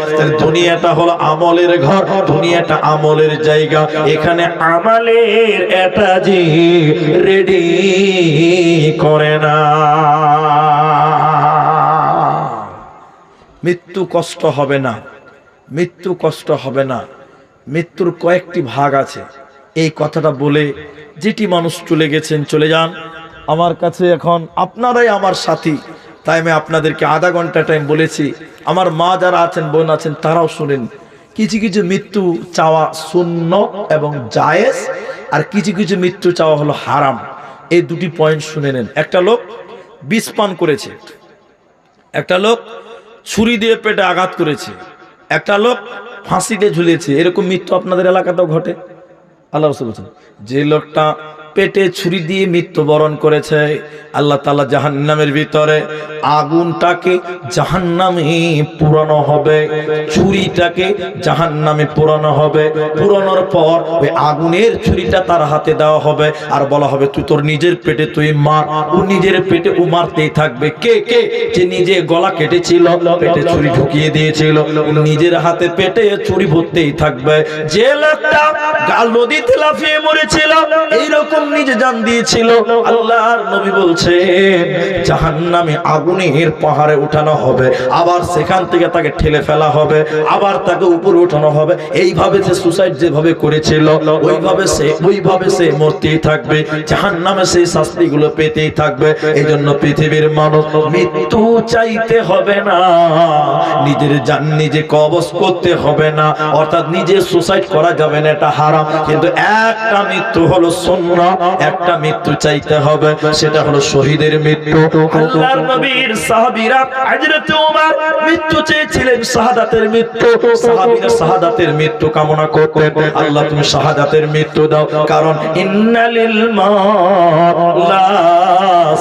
দুনিয়াটা হলো আমলের ঘর, দুনিয়াটা আমলের জায়গা। এখানে আমালের এটা যে রেডি করে না। মৃত্যু কষ্ট হবে না, মৃত্যু কষ্ট হবে না। মৃত্যুর কয়েকটি ভাগ আছে। এই কথাটা বলে যেটি মানুষ চলে গেছেন চলে যান। আমার কাছে এখন আপনারাই আমার সাথী, তাই আমি আপনাদেরকে আধা ঘন্টা টাইম বলেছি। আমার মা যারা আছেন, বোন আছেন, তারাও শুনেন। কিছু কিছু মৃত্যু চাওয়া সুন্নত এবং জায়েজ, আর কিছু কিছু মৃত্যু চাওয়া হলো হারাম। এই দুটি পয়েন্ট শুনে নেন। একটা লোক বিষ পান করেছে, একটা লোক ছুরি দিয়ে পেটে আঘাত করেছে, একটা লোক ফাঁসিতে ঝুলিয়েছে। এরকম মৃত্যু আপনাদের এলাকাতেও ঘটে। আল্লাহ রাসূল বলেছেন, যে লোকটা পেটে ছুরি দিয়ে মৃত্যুবরণ করেছে, আল্লাহ তাআলা জাহান্নামের ভিতরে আগুনটাকে জাহান্নামে পোড়ানো হবে, ছুরিটাকে জাহান্নামে পোড়ানো হবে। পোড়ানোর পর ওই আগুনের ছুরিটা তার হাতে দেওয়া হবে, আর বলা হবে, তুই তোর নিজের পেটে তুই মার। ও নিজের পেটে ও মারতেই থাকবে। কে কে? যে নিজে গলা কেটেছিল, পেটে ছুরি ঢুকিয়ে দিয়েছিল, নিজের হাতে পেটে ছুরি ভরতেই থাকবে। যে লোকটা নদীতে লাফিয়ে মরেছিল, এইরকম নিজে জান দিয়েছিল, আল্লাহর নবী বলছেন জাহান্নামে আগুনের পাহাড়ে উঠানো হবে, আবার সেখান থেকে তাকে ঠেলে ফেলা হবে, আবার তাকে উপরে উঠানো হবে। এইভাবে সে সুসাইড যেভাবে করেছিল ওইভাবে সে মরতেই থাকবে, জাহান্নামে সেই শাস্তিগুলো পেতেই থাকবে। এই জন্য পৃথিবীর মানুষ মৃত্যু চাইতে হবে না, নিজের জান নিজে কবজ করতে হবে না, অর্থাৎ নিজে সুসাইড করা যাবে না, এটা হারাম। কিন্তু একটা মৃত্যু হলো সুন্নাহ, একটা মৃত্যু চাইতে হবে, সেটা হলো শহীদের মৃত্যু। আল্লাহর নবীর সাহাবীরা হযরত ওমর মৃত্যু চেয়েছিলেন, শাহাদাতের মৃত্যু। সাহাবীরা শাহাদাতের মৃত্যু কামনা করতেন, আল্লাহ তুমি শাহাদাতের মৃত্যু দাও, কারণ ইন্নালিল মাউলা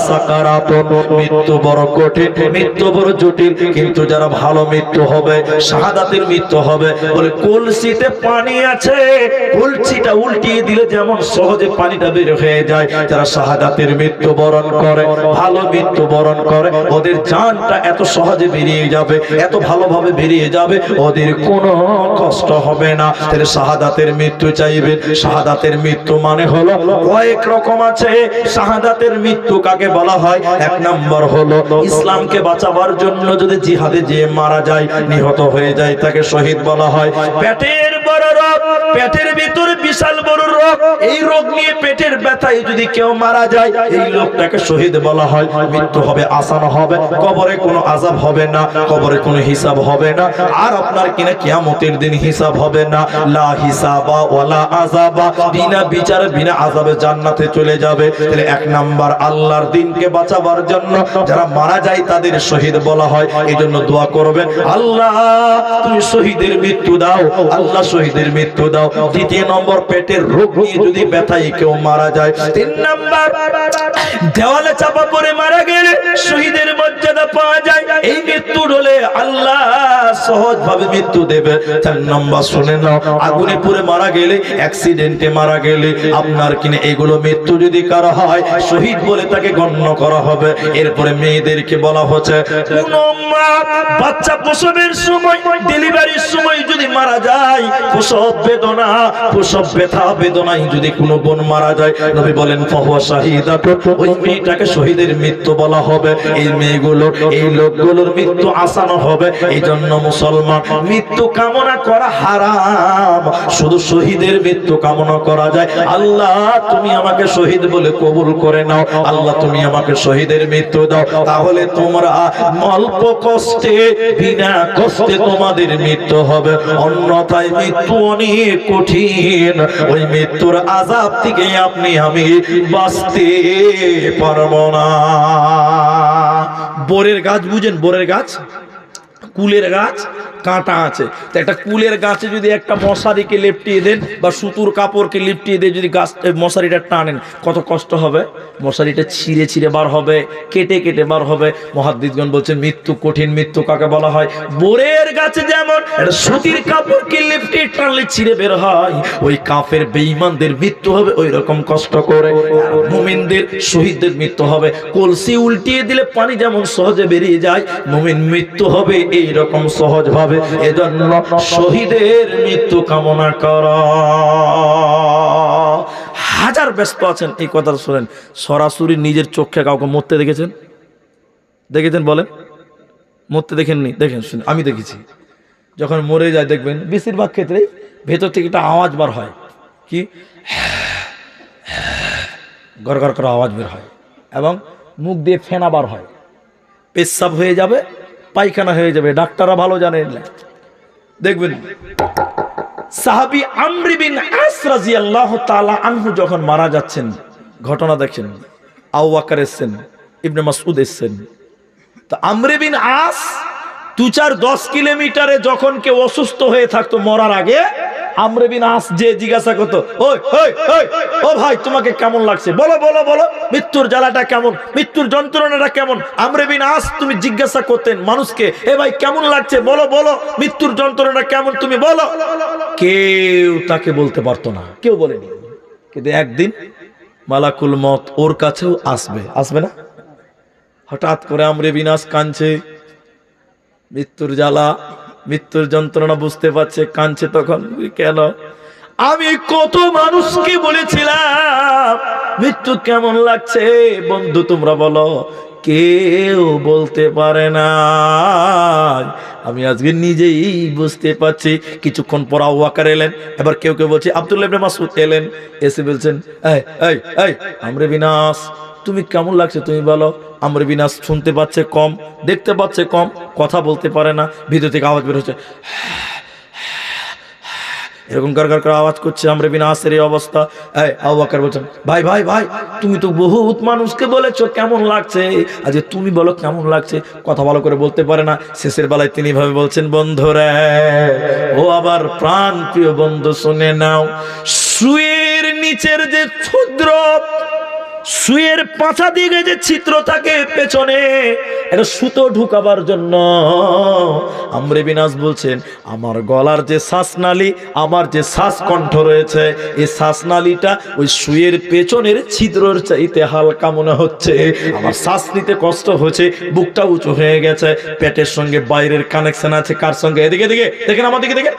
সাকারাতুন, মৃত্যু বড় কঠিন, মৃত্যু বড় জটিল। কিন্তু যারা ভালো মৃত্যু হবে, শাহাদাতের মৃত্যু হবে, বলে কলসিতে পানি আছে, কলসিটা উল্টিয়ে দিলে যেমন সহজে পানিটা বের হয়ে যায়, যারা শাহাদাতের মৃত্যু বরণ করে, ভালো মৃত্যু বরণ করে, ওদের জানটা এত সহজে বেরিয়ে যাবে, এত ভালোভাবে বেরিয়ে যাবে, ওদের কোনো কষ্ট হবে না। তাহলে শাহাদাতের মৃত্যু চাইবেন। শাহাদাতের মৃত্যু মানে হলো কয়েক রকম আছে। শাহাদাতের মৃত্যু কাকে বলা হয়? এক নম্বর হলো ইসলামকে বাঁচাবার জন্য যদি জিহাদে যেয়ে মারা যায়, নিহত হয়ে যায়, তাকে শহীদ বলা হয়। পেটের বড় রোগ, পেটের ভিতরে বিশাল বড় রোগ, এই রোগ নিয়ে পেটের ব্যথায় যদি কেউ মারা যায়, এই লোকটাকে শহীদ বলা হয়। মৃত্যু হবে আসান হবে, কবরে কোনো আযাব হবে না, কবরে কোনো হিসাব হবে না, আর আপনার কিনা কিয়ামতের দিন হিসাব হবে না। লা হিসাবা ওয়ালা আযাবা, বিনা বিচার বিনা আযাবে জান্নাতে চলে যাবে। তাহলে এক নাম্বার আল্লাহর দ্বীনকে বাঁচাবার জন্য যারা মারা যায় তাদের শহীদ বলা হয়। এজন্য দোয়া করবেন, আল্লাহ তুমি শহীদের মৃত্যু দাও, আল্লাহ শহীদের মৃত্যু দাও। দ্বিতীয় নম্বর, পেটের রোগ নিয়ে যদি ব্যথায় কেউ মারা যায়। তিন নম্বর, দেওয়ালে চাপা পড়ে মারা গেলে শহীদের মর্যাদা পাওয়া যায়। এই মৃত্যু হলে আল্লাহ সহজ ভাবে মৃত্যু দেবে। চার নম্বর শুনে নাও, আগুনে পুড়ে মারা গেলে, অ্যাক্সিডেন্টে মারা গেলে, আপনার কিনে এগুলো মৃত্যু যদি কারো হয়, শহীদ বলে তাকে গণ্য করা হবে। এরপরে মেয়েদেরকে বলা হচ্ছে, কোন মা বাচ্চা প্রসবের সময়, ডেলিভারির সময় যদি মারা যায়, প্রসব বেদনা, প্রসব ব্যথা বেদনায় যদি কোনো বোন মারা যায়, নবী বলেন ফাহুয়া শাহীদাতুন, ওই মেয়েটাকে শহীদের মৃত্যু বলা হবে। এই মেয়েগুলোর, এই লোকগুলোর মৃত্যু আসান হবে। এই জন্য মুসলমান, মৃত্যু কামনা করা হারাম, শুধু শহীদের মৃত্যু কামনা করা যায়। আল্লাহ তুমি আমাকে শহীদ বলে কবুল করে নাও, আল্লাহ তুমি আমাকে শহীদের মৃত্যু দাও, তাহলে তোমরা অল্প কষ্টে, বিনা কষ্টে তোমাদের মৃত্যু হবে। অন্যথায় মৃত্যু অনেক কঠিন, ওই মৃত্যুর আযাব থেকে আপনি আমি বাঁচতে পারবো না। বোরের গাছ বুঝেন? বোরের গাছ, কুলের গাছ কাঁটা আছে, তো একটা কুলের গাছে যদি একটা মশারিকে লেপটিয়ে দেন বা সুতুর কাপড়কে লিপটিয়ে দিয়ে যদি গাছ মশারিটা টানেন কত কষ্ট হবে, মশারিটা ছিঁড়ে ছিঁড়ে বার হবে, কেটে কেটে বার হবে। মুহাদ্দিসগণ বলছেন মৃত্যু, কঠিন মৃত্যু কাকে বলা হয়? বোরের গাছে যেমন একটা সুতির কাপড়কে লিপটিয়ে টানলে ছিঁড়ে বের হয়, ওই কাফের বেঈমানদের মৃত্যু হবে ওই রকম কষ্ট করে। মুমিনদের শহীদদের মৃত্যু হবে কলসি উল্টিয়ে দিলে পানি যেমন সহজে বেরিয়ে যায়, মুমিন মৃত্যু হবে এই রকম সহজ ভাবে। এজন্য শহীদের মৃত্যু কামনা করা। হাজার ব্যস্ত আছেন এই কথা শুনেন, সরাসরি নিজের চোখে কাউকে মরতে দেখেছেন? দেখেছেন বলেন? মরতে দেখেননি? দেখেন শুনে, আমি দেখেছি। যখন মরে যায় দেখবেন বেশিরভাগ ক্ষেত্রেই ভেতর থেকে একটা আওয়াজ বার হয়, কি গড় গড় করে আওয়াজ বের হয়, এবং মুখ দিয়ে ফেনা বার হয়, পেশাব হয়ে যাবে, পায়খানা হয়ে যাবে। ডাক্তাররা ভালো জানেন। দেখবেন সাহাবী আমর বিন আস রাদিয়াল্লাহু তাআলা আনহু যখন মারা যাচ্ছেন, ঘটনা দেখেন। আবু বকর এসেছেন, ইবনে মাসউদ এসেছেন। তো আমর বিন আস 2-4-10 কিলোমিটারে যখন কেউ অসুস্থ হয়ে থাকতো মরার আগে, আমর বিন আস যে জিজ্ঞাসা করতো, ওই ওই ওই ও ভাই তোমাকে কেমন লাগছে, বলো বলো বলো, মৃত্যুর জ্বালাটা কেমন, মৃত্যুর যন্ত্রণাটা কেমন। আমর বিন আস তুমি জিজ্ঞাসা করতেন মানুষকে, এ ভাই কেমন লাগছে, বলো বলো, মৃত্যুর যন্ত্রণাটা কেমন তুমি বলো। কেউ তাকে বলতে পারতো না, কেউ বলেনি। কিন্তু একদিন মালাকুল মত ওর কাছেও আসবে, আসবে না? হঠাৎ করে আমর বিন আস কাঁদছে, মৃত্যুর জ্বালা, মৃত্যুর যন্ত্রণা বুঝতে পারছে, কাঁদছে। তখন কেন? আমি কত মানুষকে বলেছিলাম মৃত্যু কেমন লাগছে, বন্ধু তোমরা বলো, কেউ বলতে পারে না। আমি আজকে নিজেই বুঝতে পারছি। কিছুক্ষণ পর আবু বকর এলেন, এবার কেউ কেউ বলছে আব্দুল্লাহ ইবনে মাসউদ এলেন, এসে বলছেন, এই এই এই আমর বিন আস তুমি কেমন লাগছে তুমি বলো। আমর বিন আস শুনতে পাচ্ছে কম, দেখতে পাচ্ছে কম, কথা বলতে পারে না, ভিতর থেকে আওয়াজ বের হচ্ছে, এরকম গার গার করে আওয়াজ করছে। আমর বিন আসের এই অবস্থা। এই আবু বকর বলছেন, ভাই ভাই ভাই তুমি তো বহুত মানুষকে বলেছো কেমন লাগছে, আজ তুমি বলো কেমন লাগছে। কথা ভালো করে বলতে পারে না। শেষের বেলায় তিনি ভাবে বলছেন, বন্ধুরা ও আবার প্রাণ প্রিয় বন্ধু শুনে নাও, সুয়ের নিচের যে ক্ষুদ্র, সুয়ের পাছা দিকে যে ছিদ্র থাকে পেছনে, এটা সুতো ঢুকাবার জন্য আমর বিন আস বলছেন, আমার গলার যে শ্বাসনালী, আমার যে শ্বাসকণ্ঠ রয়েছে, এই শ্বাসনালীটা ওই সুয়ের পেছনের ছিদ্রর চাইতে হালকা মনে হচ্ছে। আমার শ্বাস নিতে কষ্ট হচ্ছে, বুকটা উঁচু হয়ে গেছে, পেটের সঙ্গে বাইরের কানেকশন আছে। কার সঙ্গে? এদিকে দিকে দেখেন, আমার দিকে দেখে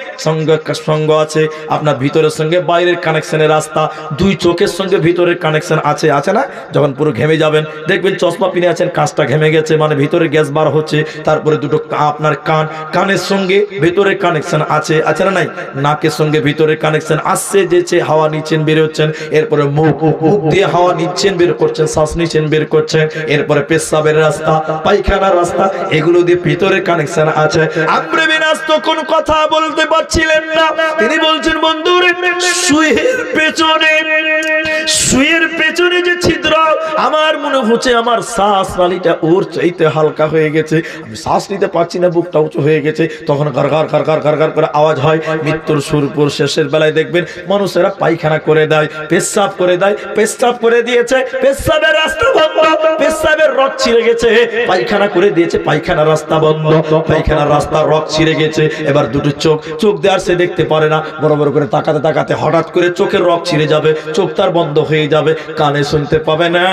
সঙ্গ আছে আপনার ভিতরের সঙ্গে বাইরের কানেকশনের রাস্তা, দুই চোখের সঙ্গে ভিতরের কানেকশন আছে, আছে না? যখন পুরো ঘেমে যাবেন দেখবেন চশমা পিনে আছেন, কাঁচটা ঘেমে গেছে, মানে ভিতরে গ্যাস বার হচ্ছে। তারপরে দুটো আপনার কানের সঙ্গে ভিতরে কানেকশন আছে, আছে না নাই? নাকের সঙ্গে ভিতরে কানেকশন আসছে, যেছে হাওয়া নিচ্ছেন বের হচ্ছেন, এরপরে মুখ দিয়ে হাওয়া নিচ্ছেন বের করছেন, শ্বাস নিচ্ছেন বের করছেন, এরপরে পেশাবের রাস্তা, পায়খানার রাস্তা, এগুলো দিয়ে ভিতরে কানেকশন আছে। আমর বিন আস তো কোনো কথা বলতে পারছিলেন না। তিনি বলছেন, বন্ধুরে সুয়ের পেছনে, সুয়ের পেছনে যে ছিদ্র, আমার মনে হচ্ছে আমার শ্বাস নালীটা ওর চাইতে হালকা হয়ে গেছে, আমি শ্বাস নিতে পারছি না, বুকটা উঁচু হয়ে গেছে। তখন গার গার গার গার গার গার করে আওয়াজ হয়। মৃত্যুর সুরপুর শেষের বেলায় দেখবেন মানুষেরা পায়খানা করে দেয়, পেশাব করে দেয়, পেশাব করে দিয়েছে, পেশাবের রাস্তা বন্ধ, পেশাবের রক ছিঁড়ে গেছে, পায়খানা করে দিয়েছে, পায়খানার রাস্তা বন্ধ, পায়খানার রাস্তা রক ছিঁড়ে গেছে। এবার দুটো চোখ দেওয়ার সে দেখতে পারে না, বড় বড় করে তাকাতে তাকাতে হঠাৎ করে চোখের রক ছিঁড়ে যাবে, চোখ তার বন্ধ হয়ে যাবে, কানে শুনতে পাবে না,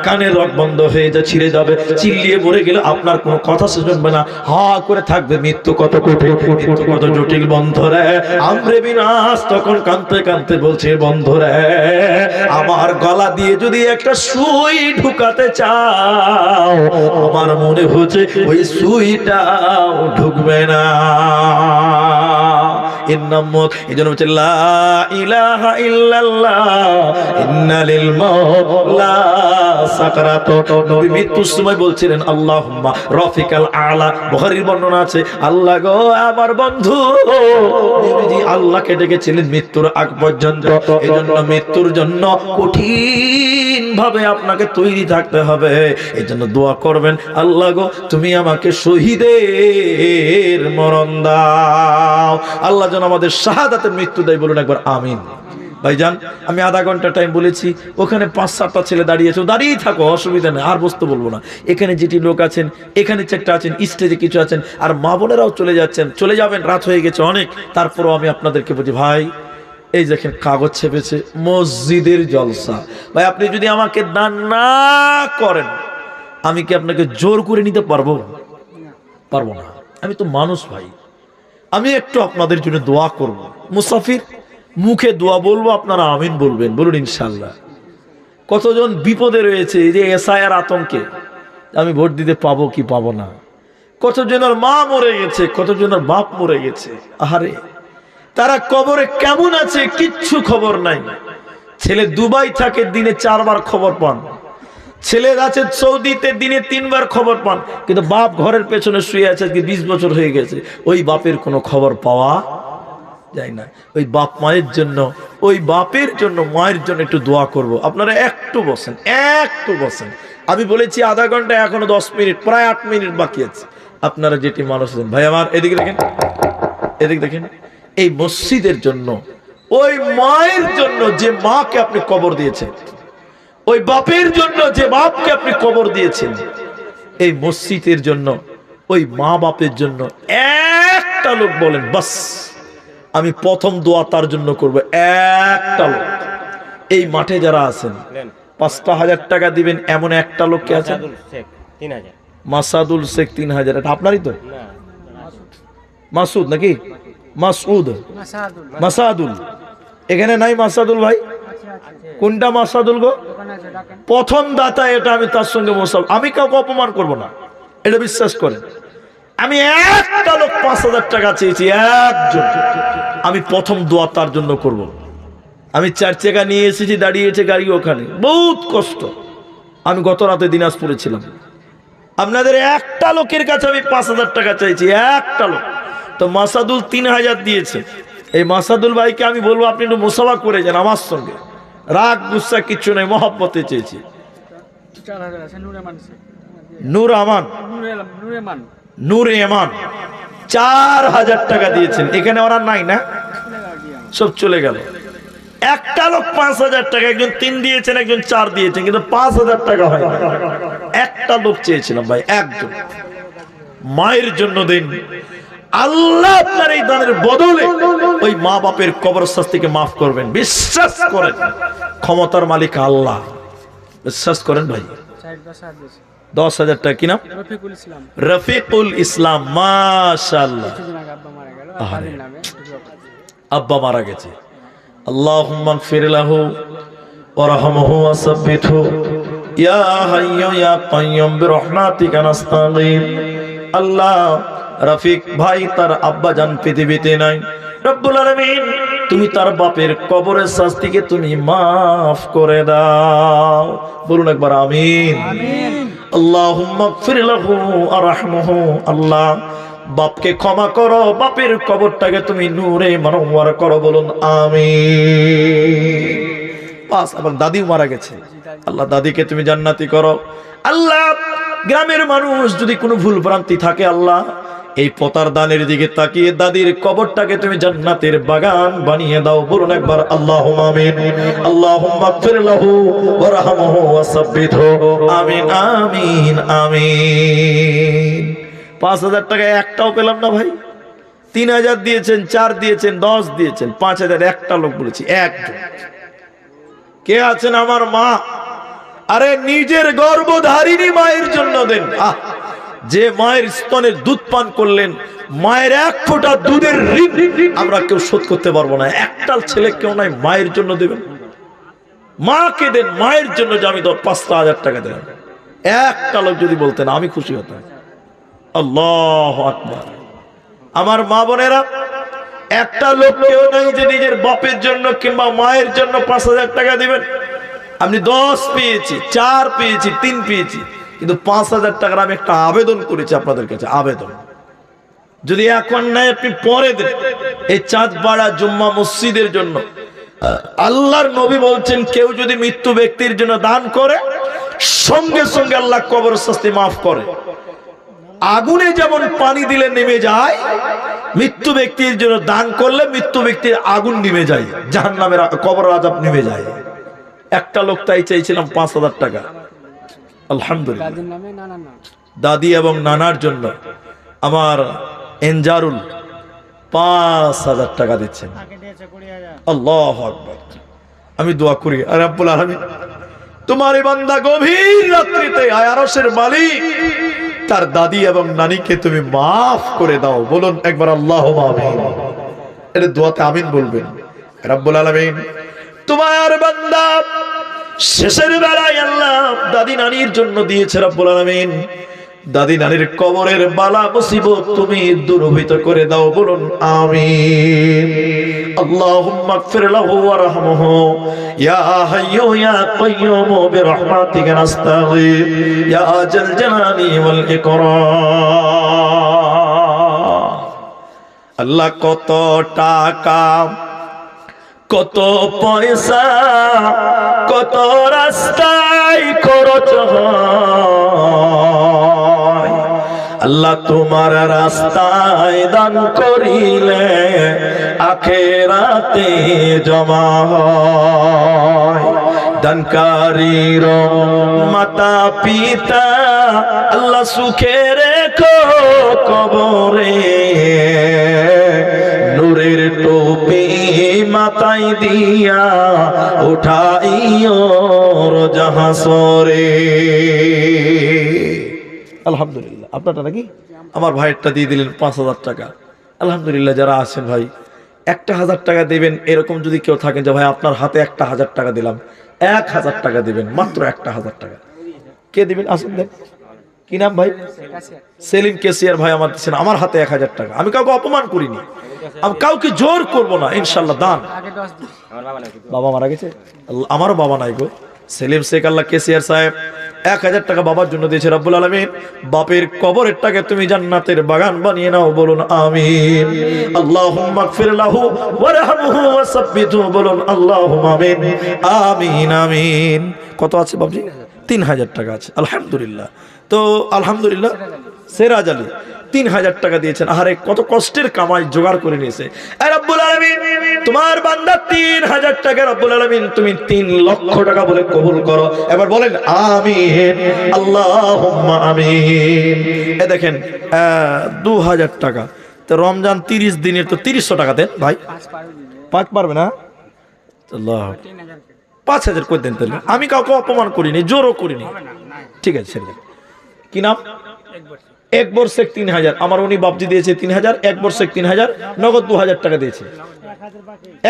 কানের রক বন্ধ হয়ে যা ছিঁড়ে যাবে, চিল্লিয়ে মরে গেলে আপনার কোনো কথা শুনবে না, হা করে থাকবে। মৃত্যু কত কঠিন, মৃত্যু কত জটিল বন্ধুরা। আমর বিন আস তখন কাঁদতে কাঁদতে বলছে, বন্ধুরা আমার গলা দিয়ে যদি একটা সুই ঢুকাতে চাও, আমার মনে হচ্ছে ওই সুইটাও ঢুকবে না। এর নাম মত। এই জন্য বলছে লা ইলাহা ইল্লাল্লাহ ইন্না লিল মাওলা সাকরাত। নবী মৃত্যুর সময় বলছিলেন আল্লাহুম্মা রাফিকাল আলা। বুখারীর বর্ণনা আছে, আল্লাহ গো আমার বন্ধু, নবীজি আল্লাহকে ডেকেছিলেন মৃত্যুর আগ পর্যন্ত। এই জন্য মৃত্যুর জন্য কঠিন ভাবে আপনাকে তৈরি থাকতে হবে। এই জন্য দোয়া করবেন, আল্লাহ গো তুমি আমাকে শহীদের মরণ দাও, আল্লাহ যেন আমাদের শাহাদাতের মৃত্যু দেয়। বলুন একবার আমিন। ভাইজান আমি আধা ঘন্টা টাইম বলেছি, ওখানে 5-7টা ছেলে দাঁড়িয়েছে, দাঁড়িয়েই থাকো, অসুবিধা নেই, আর বসতে বলবো না। এখানে যেটি লোক আছেন, এখানে চারটা আছেন, স্টেজে কিছু আছেন, আর মা বোনেরাও চলে যাচ্ছেন, চলে যাবেন, রাত হয়ে গেছে অনেক। তারপরও আমি আপনাদেরকে বলছি ভাই, এই দেখেন কাগজ ছেপেছে মসজিদের জলসা। ভাই আপনি যদি আমাকে দান না করেন, আমি কি আপনাকে জোর করে নিতে পারবো? পারবো না। আমি তো মানুষ ভাই, আমি একটু আপনাদের জন্য দোয়া করব। মুসাফির মুখে দোয়া বলবো, আপনারা আমিন বলবেন। বলুন ইনশাল্লাহ। কতজন বিপদে রয়েছে এই যে এসআইআর আতঙ্কে, আমি ভোট দিতে পাবো কি পাবো না। কতজনের মা মরে গেছে, কতজনের বাপ মরে গেছে, আহারে তারা কবরে কেমন আছে কিচ্ছু খবর নাই। ছেলে দুবাই থাকে, দিনে 4 বার খবর পান। ছেলে আছে সৌদিতে, দিনে 3 বার খবর পান। কিন্তু বাপ ঘরের পেছনে শুয়ে আছে, আজকে 20 বছর হয়ে গেছে, ওই বাপের কোনো খবর পাওয়া যায় না। ওই বাপ মায়ের জন্য, ওই বাপের জন্য, মায়ের জন্য একটু দোয়া করব। আপনারা একটু বসেন, একটু বসেন। আমি বলেছি আধা ঘন্টা, এখনো 10 মিনিট, প্রায় 8 মিনিট বাকি আছে। আপনারা যেটি মানুষ আছেন, ভাই আমার এদিকে দেখেন, এদিকে দেখেন। এই মসজিদের জন্য, ওই মায়ের জন্য যে মাকে আপনি কবর দিয়েছেন, ওই বাপের জন্য যে বাপকে আপনি কবর দিয়েছেন, এই মসজিদের জন্য, ওই মা বাপের জন্য একটা লোক বলেন বাস, আমি প্রথম দোয়া তার জন্য করব। একটা লোক, এই মাঠে যারা আছেন 5,000 টাকা দিবেন এমন একটা লোককে আছে। মাসাদুল শেখ 3000, এটা আপনারই তো? মাসুদ নাকি? মাসুদ, মাসাদুল এখানে নাই। মাসাদুল ভাই কোনটা? মাসাদুল গো প্রথম দাতা, এটা আমি তার সঙ্গে আমি কাউকে অপমান করব না, এটা বিশ্বাস করেন। আমি একটা লোক 5,000 টাকা চেয়েছি, একজন। আমি প্রথম দোয়া তার জন্য করব। আমি 4 চাকা নিয়ে এসেছি, দাঁড়িয়েছে গাড়ি ওখানে, বহুত কষ্ট। আমি গত রাতে দিনাজপুরে ছিলাম। আপনাদের একটা লোকের কাছে আমি 5,000 টাকা চাইছি, একটা লোক। তো মাসাদুল 3000 দিয়েছে। এই মাসাদুল ভাইকে আমি বলবো আপনি একটু মুসাফা করে যান আমার সঙ্গে, রাগ গুসা কিচ্ছু নেই, মহব্বতে চেয়েছি। নূর আমান, নূর এমান 4000 টাকা দিয়েছেন। এখানে ওরা নাই না, সব চলে গেল। একটা লোক 5,000 টাকা, একজন 3 দিয়েছেন, একজন 4 দিয়েছেন, কিন্তু 5,000 টাকা হয় না। একটা লোক চেয়েছিলাম ভাই, একজন। মায়ের জন্য দিন, আল্লাহ আপনার এই দানের বদলে ওই মা বাপের কবরস্থানকে মাফ করবেন, বিশ্বাস করেন। ক্ষমতার মালিক আল্লাহ, বিশ্বাস করেন ভাই। 10,000 টাকা। কি নাম? রফিকুল ইসলাম, মাশাআল্লাহ। আব্বা মারা গেছে, আল্লাহুম্মা গফির লাহু ওয়ারহামহু ওয়াসাব্বিতহু ইয়া হাইয়্যু ইয়া কাইয়্যুম বিরহমাতিকা নাস্তাগীথ। আল্লাহ রফিক ভাই তার আব্বা জান পৃথিবীতে নাই, রব্বুল আলামিন তুমি তার বাপের কবরের শাস্তিকে তুমি মাফ করে দাও। বলুন একবার আমিন। আল্লাহুম্মা গফির লাহু ওয়ারহামহু। আল্লাহ বাপকে ক্ষমা করো, বাপের কবরটাকে তুমি নূরে মানওয়ার করো। বলুন আমিন। পাঁচ, আবার দাদিও মারা গেছে, আল্লাহ দাদিকে তুমি জান্নাতি করো। আল্লাহ গ্রামের মানুষ যদি কোনো ভুল ভ্রান্তি থাকে, আল্লাহ এই পতার দানের দিকে তাকিয়ে দাদির কবরটাকে তুমি জান্নাতের বাগান বানিয়ে দাও। বলুন একবার আল্লাহুম্মা আমিন। আল্লাহুম্মা গফির লাহু ওয়ারহামহু ওয়াসাব্বিতহু। আমিন আমিন আমিন। 5,000 টাকা একটাও পেলাম না ভাই। 3,000 দিয়েছেন, 4 দিয়েছেন, 10 দিয়েছেন, 5,000 একটা লোক বলেছি, একজন। কে আছেন? আমার মা। আরে নিজের গর্ভধারিণী মায়ের জন্য দেন। যে মায়ের স্তনের দুধ পান করলেন, মায়ের 1 ফোঁটা দুধের ঋণ আমরা কেউ শোধ করতে পারবো না। একটা ছেলে কেউ নাই, মায়ের জন্য দেবেন। মাকে দেন, মায়ের জন্য। যে আমি 5,000 টাকা দিলাম, একটা লোক যদি বলতেন আমি খুশি হতাম। আল্লাহু আকবার। আমার মা বোনেরা, একটা লোক কেউ নাই যে নিজের বাপের জন্য কিংবা মায়ের জন্য 5,000 টাকা দিবেন। আপনি 10 পেয়েছি, 4 পেয়েছি, 3 পেয়েছি, কিন্তু 5,000 টাকার আমি একটা আবেদন করেছি আপনাদের কাছে, আবেদন। যদি এখন নাই আপনি পরে দেন। এই চাঁদপাড়া জুম্মা মসজিদের জন্য আল্লাহর নবী বলছেন কেউ যদি মৃত্যু ব্যক্তির জন্য দান করে সঙ্গে সঙ্গে আল্লাহ কবর শাস্তি মাফ করে। আগুনে যেমন পানি দিলে নেমে যায়, মৃত্যু ব্যক্তির জন্য দান করলে মৃত্যু ব্যক্তির আগুন নেমে যায়, জাহান্নামের কবর আযাব নেমে যায়। একটা লোক তাই চাইছিলাম 5,000 টাকা, আলহামদুলিল্লাহ দাদি এবং নানার জন্য আমার এনজারুল 5,000 টাকা দিচ্ছেন। আল্লাহু আকবার। আমি দোয়া করি আর রব্বুল আলামিন তোমার এই বান্দা গভীর রাত্রিতে আরশের মালিক তার দাদি এবং নানিকে তুমি মাফ করে দাও। বলুন একবার আল্লাহুম্মা আমিন। এটা দোয়াতে আমিন বলবেন। রব্বুল আলামিন তোমার বান্দা শেষের বেলায় আল্লাহ দাদি নানির জন্য দিয়েছে। রব্বুল আলামিন দাদি নানির কবরের বালা মুসিবত তুমি দূরীভূত করে দাও। বলুন আমিন। আল্লাহুম্মা ইগফির লাহু ওয়ারহামহু ইয়া হাইয়্যু ইয়া কাইয়্যুম বিরহমাতিকা নাস্তাগীথ ইয়া জাল জালালি ওয়াল ইকরাম। আল্লাহ কত টাকা কত পয়সা কত রাস্তায় খরচ হয়, আল্লাহ তোমার রাস্তায় দান করিলে আখিরাতে জমা হয়। দানকারীর মাতা পিতা আল্লাহ সুখে রেখো কবরে, নূরের টুপি মাথায় দিয়া উঠাইও জাহাসরে। আলহামদুলিল্লাহ। আপনারটা নাকি আমার ভাইয়েরটা দিয়ে দিলেন 5,000 টাকা। আলহামদুলিল্লাহ। যারা আছেন ভাই 1,000 টাকা দেবেন, এরকম যদি কেউ থাকেন যে ভাই আপনার হাতে 1,000 টাকা দিলাম, 1,000 টাকা দিবেন, মাত্র 1,000 টাকা। কে দিবেন? আসুন দেন। কি নাম ভাই? সেলিম কেসিয়ার ভাই আমার দিচ্ছেন আমার হাতে 1,000 টাকা। আমি কাউকে অপমান করিনি, আমি কাউকে জোর করব না, ইনশাল্লাহ দান। বাবা মারা গেছে, আমারও বাবা নাই গো। সেলিম শেখ আল্লাহ কেসিয়ার সাহেব 1,000 টাকা বাবার জন্য দিয়েছে। রব্বুল আলামিন বাপের কবরের টাকা তুমি জান্নাতের বাগান বানিয়ে নাও। বলুন আমিন। আল্লাহুম্মা ইগফির লাহু ওয়ারহামহু ওয়াসাব্বিতহু। বলুন আল্লাহুম্মা আমিন আমিন আমিন। কত আছে বাবজি? 3,000 টাকা আছে। আলহামদুলিল্লাহ। তো আলহামদুলিল্লাহ সেরাজ আলী 3,000 টাকা দিয়েছেন। আরে কত কষ্টের কামাই জোগাড় করে নিয়েছে। রব্বুল আলামিন তোমার বান্দা 3,000 টাকা রব্বুল আলামিন তুমি 3 লক্ষ টাকা বলে কবুল করো। এবার বলেন আমিন। আল্লাহুম্মা আমিন। এ দেখেন 2,000 টাকা। তো রমজান 30 দিনের তো 300 টাকা দেন ভাই। 5 পারবে না? আল্লাহ 5,000 করে দেন তাহলে। আমি কাউকে অপমান করিনি, জোরও করিনি। ঠিক আছে ছেড়ে দেন। কি নাম? একবার শেখ 3,000 আমার উনি বাপজি দিয়েছে 3,000। একবার শেখ 3,000 নগদ 2,000 টাকা দিয়েছে।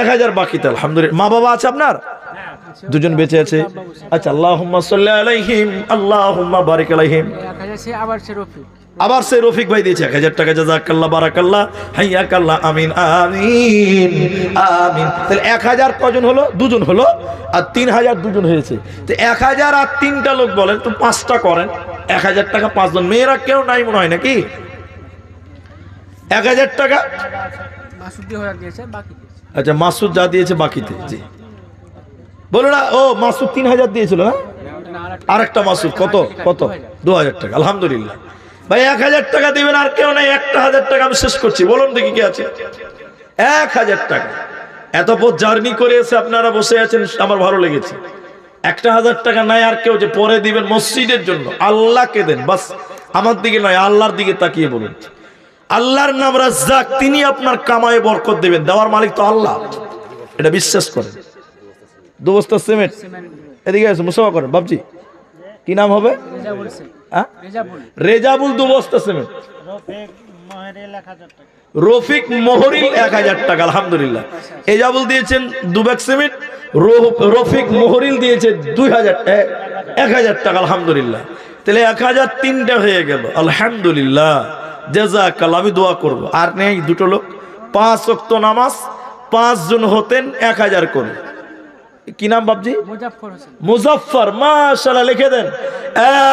1,000 বাকিতে। আলহামদুলিল্লাহ। মা বাবা আছে আপনার? দুজন বেঁচে আছে। আচ্ছা আল্লাহুম্মা সাল্লি আলাইহিম আল্লাহুম্মা বারিক আলাইহিম। আবার সে রফিক ভাই দিয়েছে 1,000 টাকা। জাযাকাল্লাহ বারাকাল্লাহ হাইয়াকাল্লাহ আমিন আমিন আমিন। তাহলে 1,000 কজন হলো? দুজন হলো। আর 3,000 দুজন হয়েছে। তো 1,000 আর 3টা লোক বলেন তো 5টা করেন। 1,000 টাকা 5 জন। মেয়েরা কেউ নাই মনে হয় নাকি? 1,000 টাকা আচ্ছা মাসুদ যা দিয়েছে বাকিতে। জি বলো না। ও মাসুদ 3,000 দিয়েছিল না? আরেকটা মাসুদ কত কত? 2,000 টাকা। আলহামদুলিল্লাহ। ভাই 1,000 টাকা দিবেন আর কেউ নাই। 1,000 টাকা আমি শেষ করছি। বলুন দেখি কে আছে? 1,000 টাকা। এত পথ জার্নি করে এসে আপনারা বসে আছেন, আমার ভালো লেগেছে। 1,000 টাকা নাই আর কেউ যে পরে দিবেন মসজিদের জন্য, আল্লাহকে দেন বাস। আমার দিকে নয়, আল্লাহর দিকে তাকিয়ে বলুন। আল্লাহর নাম রাজ্জাক, তিনি আপনার কামায়ে বরকত দেবেন। দেওয়ার মালিক তো আল্লাহ, এটা বিশ্বাস করেন। 2 বস্তা সিমেন্ট এদিকে আছে, মুসাফা করেন বাবজি। কি নাম হবে? রেজাবুল 2 বস্তা সিমেন্ট। রফিক মোহরিল 1,000 টাকা। আলহামদুলিল্লাহ। এজাবুল দিয়েছেন 2 ব্যাগ সিমেন্ট। রফিক মোহরিল দিয়েছে 1,000 টাকা। আলহামদুলিল্লাহ। তাহলে 1,000 3টা হয়ে গেল। আলহামদুলিল্লাহ জাযাকাল্লাহ। আমি দোয়া করব। আর নেই 2টো লোক 5 ওয়াক্ত নামাজ 5 জন হতেন 1,000 করে। কি নাম বাবজি? মুজাফফর। মাশাআল্লাহ লিখে দেন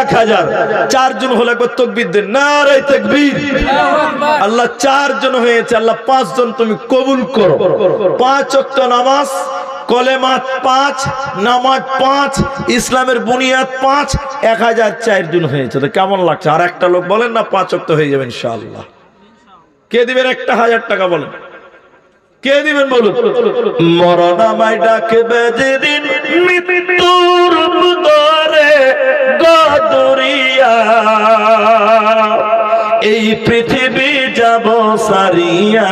1,000। 4 জন হলে একবার তাকবীর দেন। নারে তাকবীর। আল্লাহ 4 জন হয়েছে। আল্লাহ 5 জন তুমি কবুল করো। 5 ওয়াক্ত নামাজ কলেমা 5, নামাজ 5, ইসলামের বুনিয়াদ 5, 1004 দিন হয়েছে। তো কেমন লাগছে? আর একটা লোক বলেন না 5 ওয়াক্ত হয়ে যাবে ইনশাআল্লাহ। কে দিবেন 1000 টাকা? বলেন কে দিবেন? বলুন। মরণ আমায় ডাকবে যেদিন মৃত্যুর দরে গদরিয়া, এই পৃথিবী যাব সারিয়া।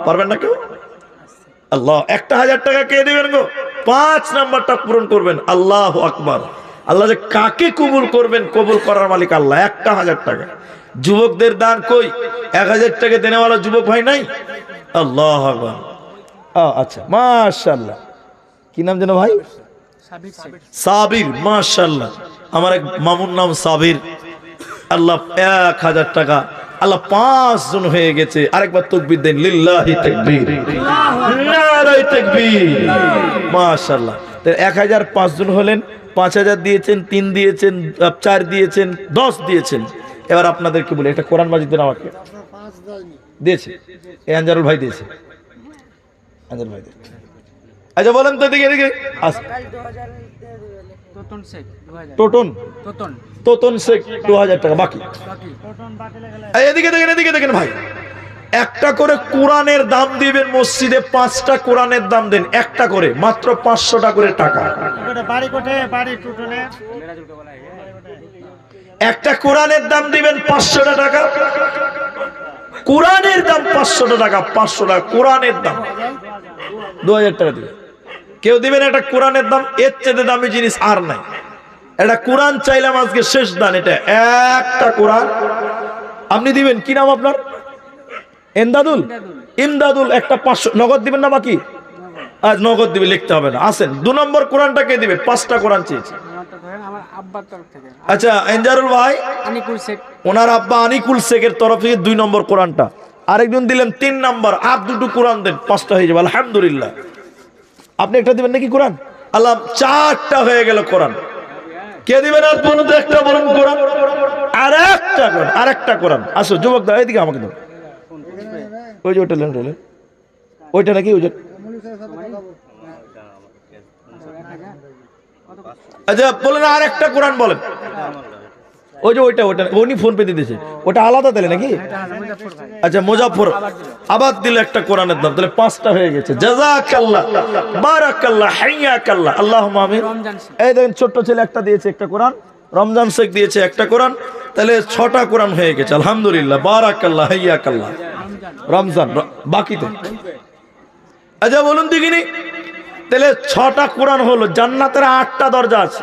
পারবেন না কেউ? আল্লাহ 1000 টাকা কে দিবেন গো? 5 নাম্বারটা পূরণ করবেন। আল্লাহু আকবার। আল্লাহ যে কাকে কবুল করবেন, কবুল করার মালিক আল্লাহ। 1000 টাকা। যুবকদের দান কই? 1000 টাকা দেনেওয়ালা যুবক ভাই নাই? আল্লাহু আকবার। আচ্ছা, মাশাআল্লাহ। কি নাম যেন ভাই? সাবির। মাশাআল্লাহ। আমার এক মামুর নাম সাবির। আল্লাহ 1000 টাকা। আল্লাহ 5 জন হয়ে গেছে। আরেকবার তাকবীর দেন। লিল্লাহি তাকবীর, নারায়ে তাকবীর। মাশাআল্লাহ। 1000 5 জন হলেন। 5000 দিয়েছেন, 3 দিয়েছেন, 4 দিয়েছেন, 10 দিয়েছেন। এবার আপনাদেরকে বলি, একটা কোরআন মাজিদ দেন আমাকে। দিয়েছে এই আনজারুল ভাই দিয়েছে। আনজারুল ভাই দিয়েছে। আচ্ছা বলেন তো এদিকে এদিকে। তোতন শেখ 2000 টাকা বাকি। এদিকে দেখেন, এদিকে দেখেন ভাই। একটা করে কোরআনের দাম দিবেন মসজিদে। 5টা কোরআনের দাম দেন, একটা করে, মাত্র 500 টাকা করে টাকা। একটা কোরআনের দাম দিবেন 500 টাকা। কোরআনের দাম 500 টাকা। 500 টাকা কোরআনের দাম। 2000 টাকা দিবেন। কেউ দিবেন একটা কোরআনের দাম? এর চেয়ে দামি জিনিস আর নাই। এটা কোরআন চাইলাম আজকে শেষ দান। এটা একটা কোরআন আপনি দিবেন। কি নাম আপনার? ইমদাদুল। ইমদাদুল। একটা 500 নগদ দিবেন না বাকি? আজ নগদ দিবে, লিখতে হবে না। আসেন 2 নম্বর কোরআনটা কে দিবে? 5টা কোরআন চেয়েছে। আচ্ছা এনজারুল ভাই, ওনার আব্বা আনিকুল শেখের তরফ থেকে 2 নম্বর কোরআনটা। আরেকজন দিলেন 3 নম্বর। আর 2টো কোরআন দেন, 5টা হয়ে যাবে। আলহামদুলিল্লাহ। আপনি একটা দিবেন নাকি কোরআন? আল্লাহ 4টা হয়ে গেল কোরআন। কে দিবেন? আর পর্যন্ত একটা বলেন কোরআন। আর একটা কোরআন, আর একটা কোরআন। আসো যুবক দা, এইদিকে আমাকে দাও। ওই যে ওইটা লেন, ওইটা নাকি? ওই যে আচ্ছা বলেন আর একটা কোরআন বলেন। ওই যে ওইটা, ওইটা উনি ফোন পে দিতেছে, ওটা আলাদা দিলে নাকি? আচ্ছা মুজাফফর আবাদ দিলে একটা কোরআনের দাম। তাহলে 5টা হয়ে গেছে। জাযাকাল্লাহ, বারাকাল্লাহ, হাইয়াকাল্লাহ, আল্লাহুম্মা আমিন। এই দেখেন ছোট্ট ছেলে একটা দিয়েছে একটা কোরআন। রমজান শেখ দিয়েছে একটা কোরআন। তাহলে 6টা কোরআন হয়ে গেছে। আলহামদুলিল্লাহ, বারাকাল্লাহ, হাইয়াকাল্লাহ। রমজান বাকি তো। আচ্ছা বলুন দেখিনি, তাহলে 6টা কোরআন হলো। জান্নাতের 8টা দরজা আছে।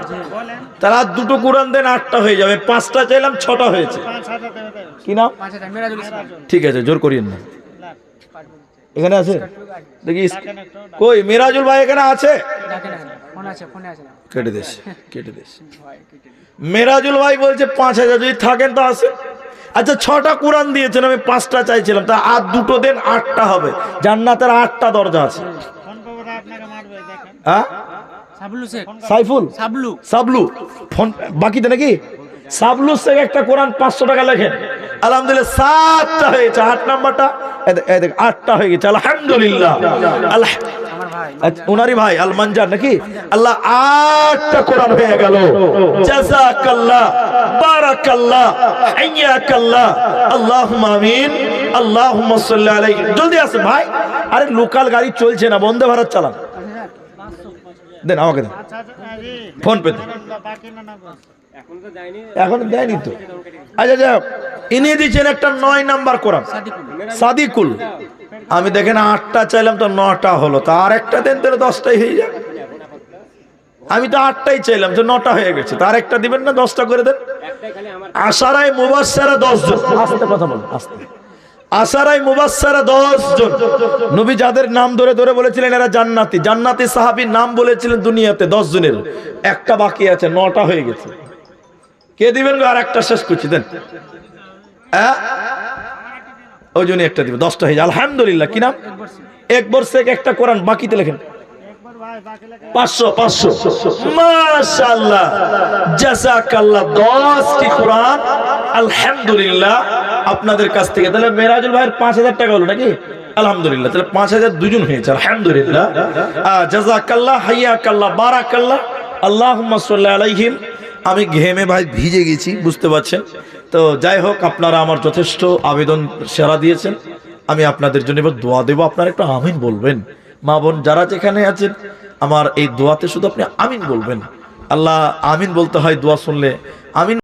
তারা 2টো কোরআন দেন, 8টা হয়ে যাবে। 5টা চাইলাম, 6টা হয়েছে। কি নাম? ঠিক আছে, জোর করিয়েন না। এখানে আছে দেখি কই? মিরাজুল ভাই এখানে আছে? কেটে দিস, কেটে দিস। মিরাজুল ভাই বলছে 5000 যদি থাকেন তো আছে। আচ্ছা 6টা কোরআন দিয়েছেন, আমি 5টা চাইছিলাম। তা আর 2টো দেন, 8টা হবে। জান্নাতের 8টা দরজা আছে। সাইফুল সাবলু ফোন বাকিতে নাকি? সাবলু শেখ একটা কোরআন 500 টাকা লেখেন। আলহামদুলিল্লাহ 7টা হয়েছে। 8 নাম্বারটা 8টা হয়ে গেছে। আলহামদুলিল্লাহ। উনারি ভাই আল মানজার নাকি? আল্লাহ 8টা কোরআন হয়ে গেল। জাযাকাল্লাহ, বারাকাল্লাহ, হাইয়াকাল্লাহ, আল্লাহুম্মা আমিন, আল্লাহুম্মা সাল্লি আলাইহি। জলদি আসেন ভাই। আরে লোকাল গাড়ি চলছে না, বন্দে ভারত চালান। দেন আমাকে দেন ফোন পে। এখন দেয়নি তো। আচ্ছা যাক, ইনি দিচ্ছেন একটা 9 নাম্বার কোরআন, সাদিকুল। আমি দেখেন 8টা চাইলাম তো 9টা হলো। তা আর একটা দেন, তাহলে 10টাই হয়ে যাবে। আমি তো 8টাই চাইলাম, তো 9টা হয়ে গেছে। তার একটা দিবেন না? 10টা করে দেন। আশারায়ে মুবাশশারা 10 জন। আস্তে কথা বলুন, আস্তে। আশারায়ে মুবাশশারা 10 জন। নবী যাদের নাম ধরে ধরে বলেছিলেন এরা জান্নাতি, জান্নাতি সাহাবীর নাম বলেছিলেন দুনিয়াতে 10 জনের। একটা বাকি আছে, 9টা হয়ে গেছে। কে দিবেন? আর একটা শেষ করছি, দেন। ওই জন্য একটা দিবেন, 10টা হয়ে যায়। আলহামদুলিল্লাহ। কি নাম? একবার শেখ একটা কোরআন বাকিতে লেখেন। 500 মাশাআল্লাহ, জাযাকাল্লাহ। 10টি কোরআন আলহামদুলিল্লাহ আপনাদের কাছ থেকে। তাহলে মেরাজুল ভাইয়ের 5000 টাকা হলো নাকি? আলহামদুলিল্লাহ, তাহলে 5000 দুজন হয়েছে, আলহামদুলিল্লাহ। জাযাকাল্লাহ, হাইয়াকাল্লাহ, বারাকাল্লাহ, আল্লাহুম্মা সাল্লি আলাইহিম। আমি ঘেমে ভাই ভিজে গেছি, বুঝতে পারছেন। তো যাই হোক, আপনারা আমার যথেষ্ট আবেদন সেরা দিয়েছেন, আমি আপনাদের জন্য এবার দোয়া দেবো, আপনারা একটু আমিন বলবেন। মা বোন যারা যেখানে আছেন, আমার এই দোয়াতে শুধু আপনি আমিন বলবেন। আল্লাহ আমিন বলতে হয় দোয়া শুনলে, আমিন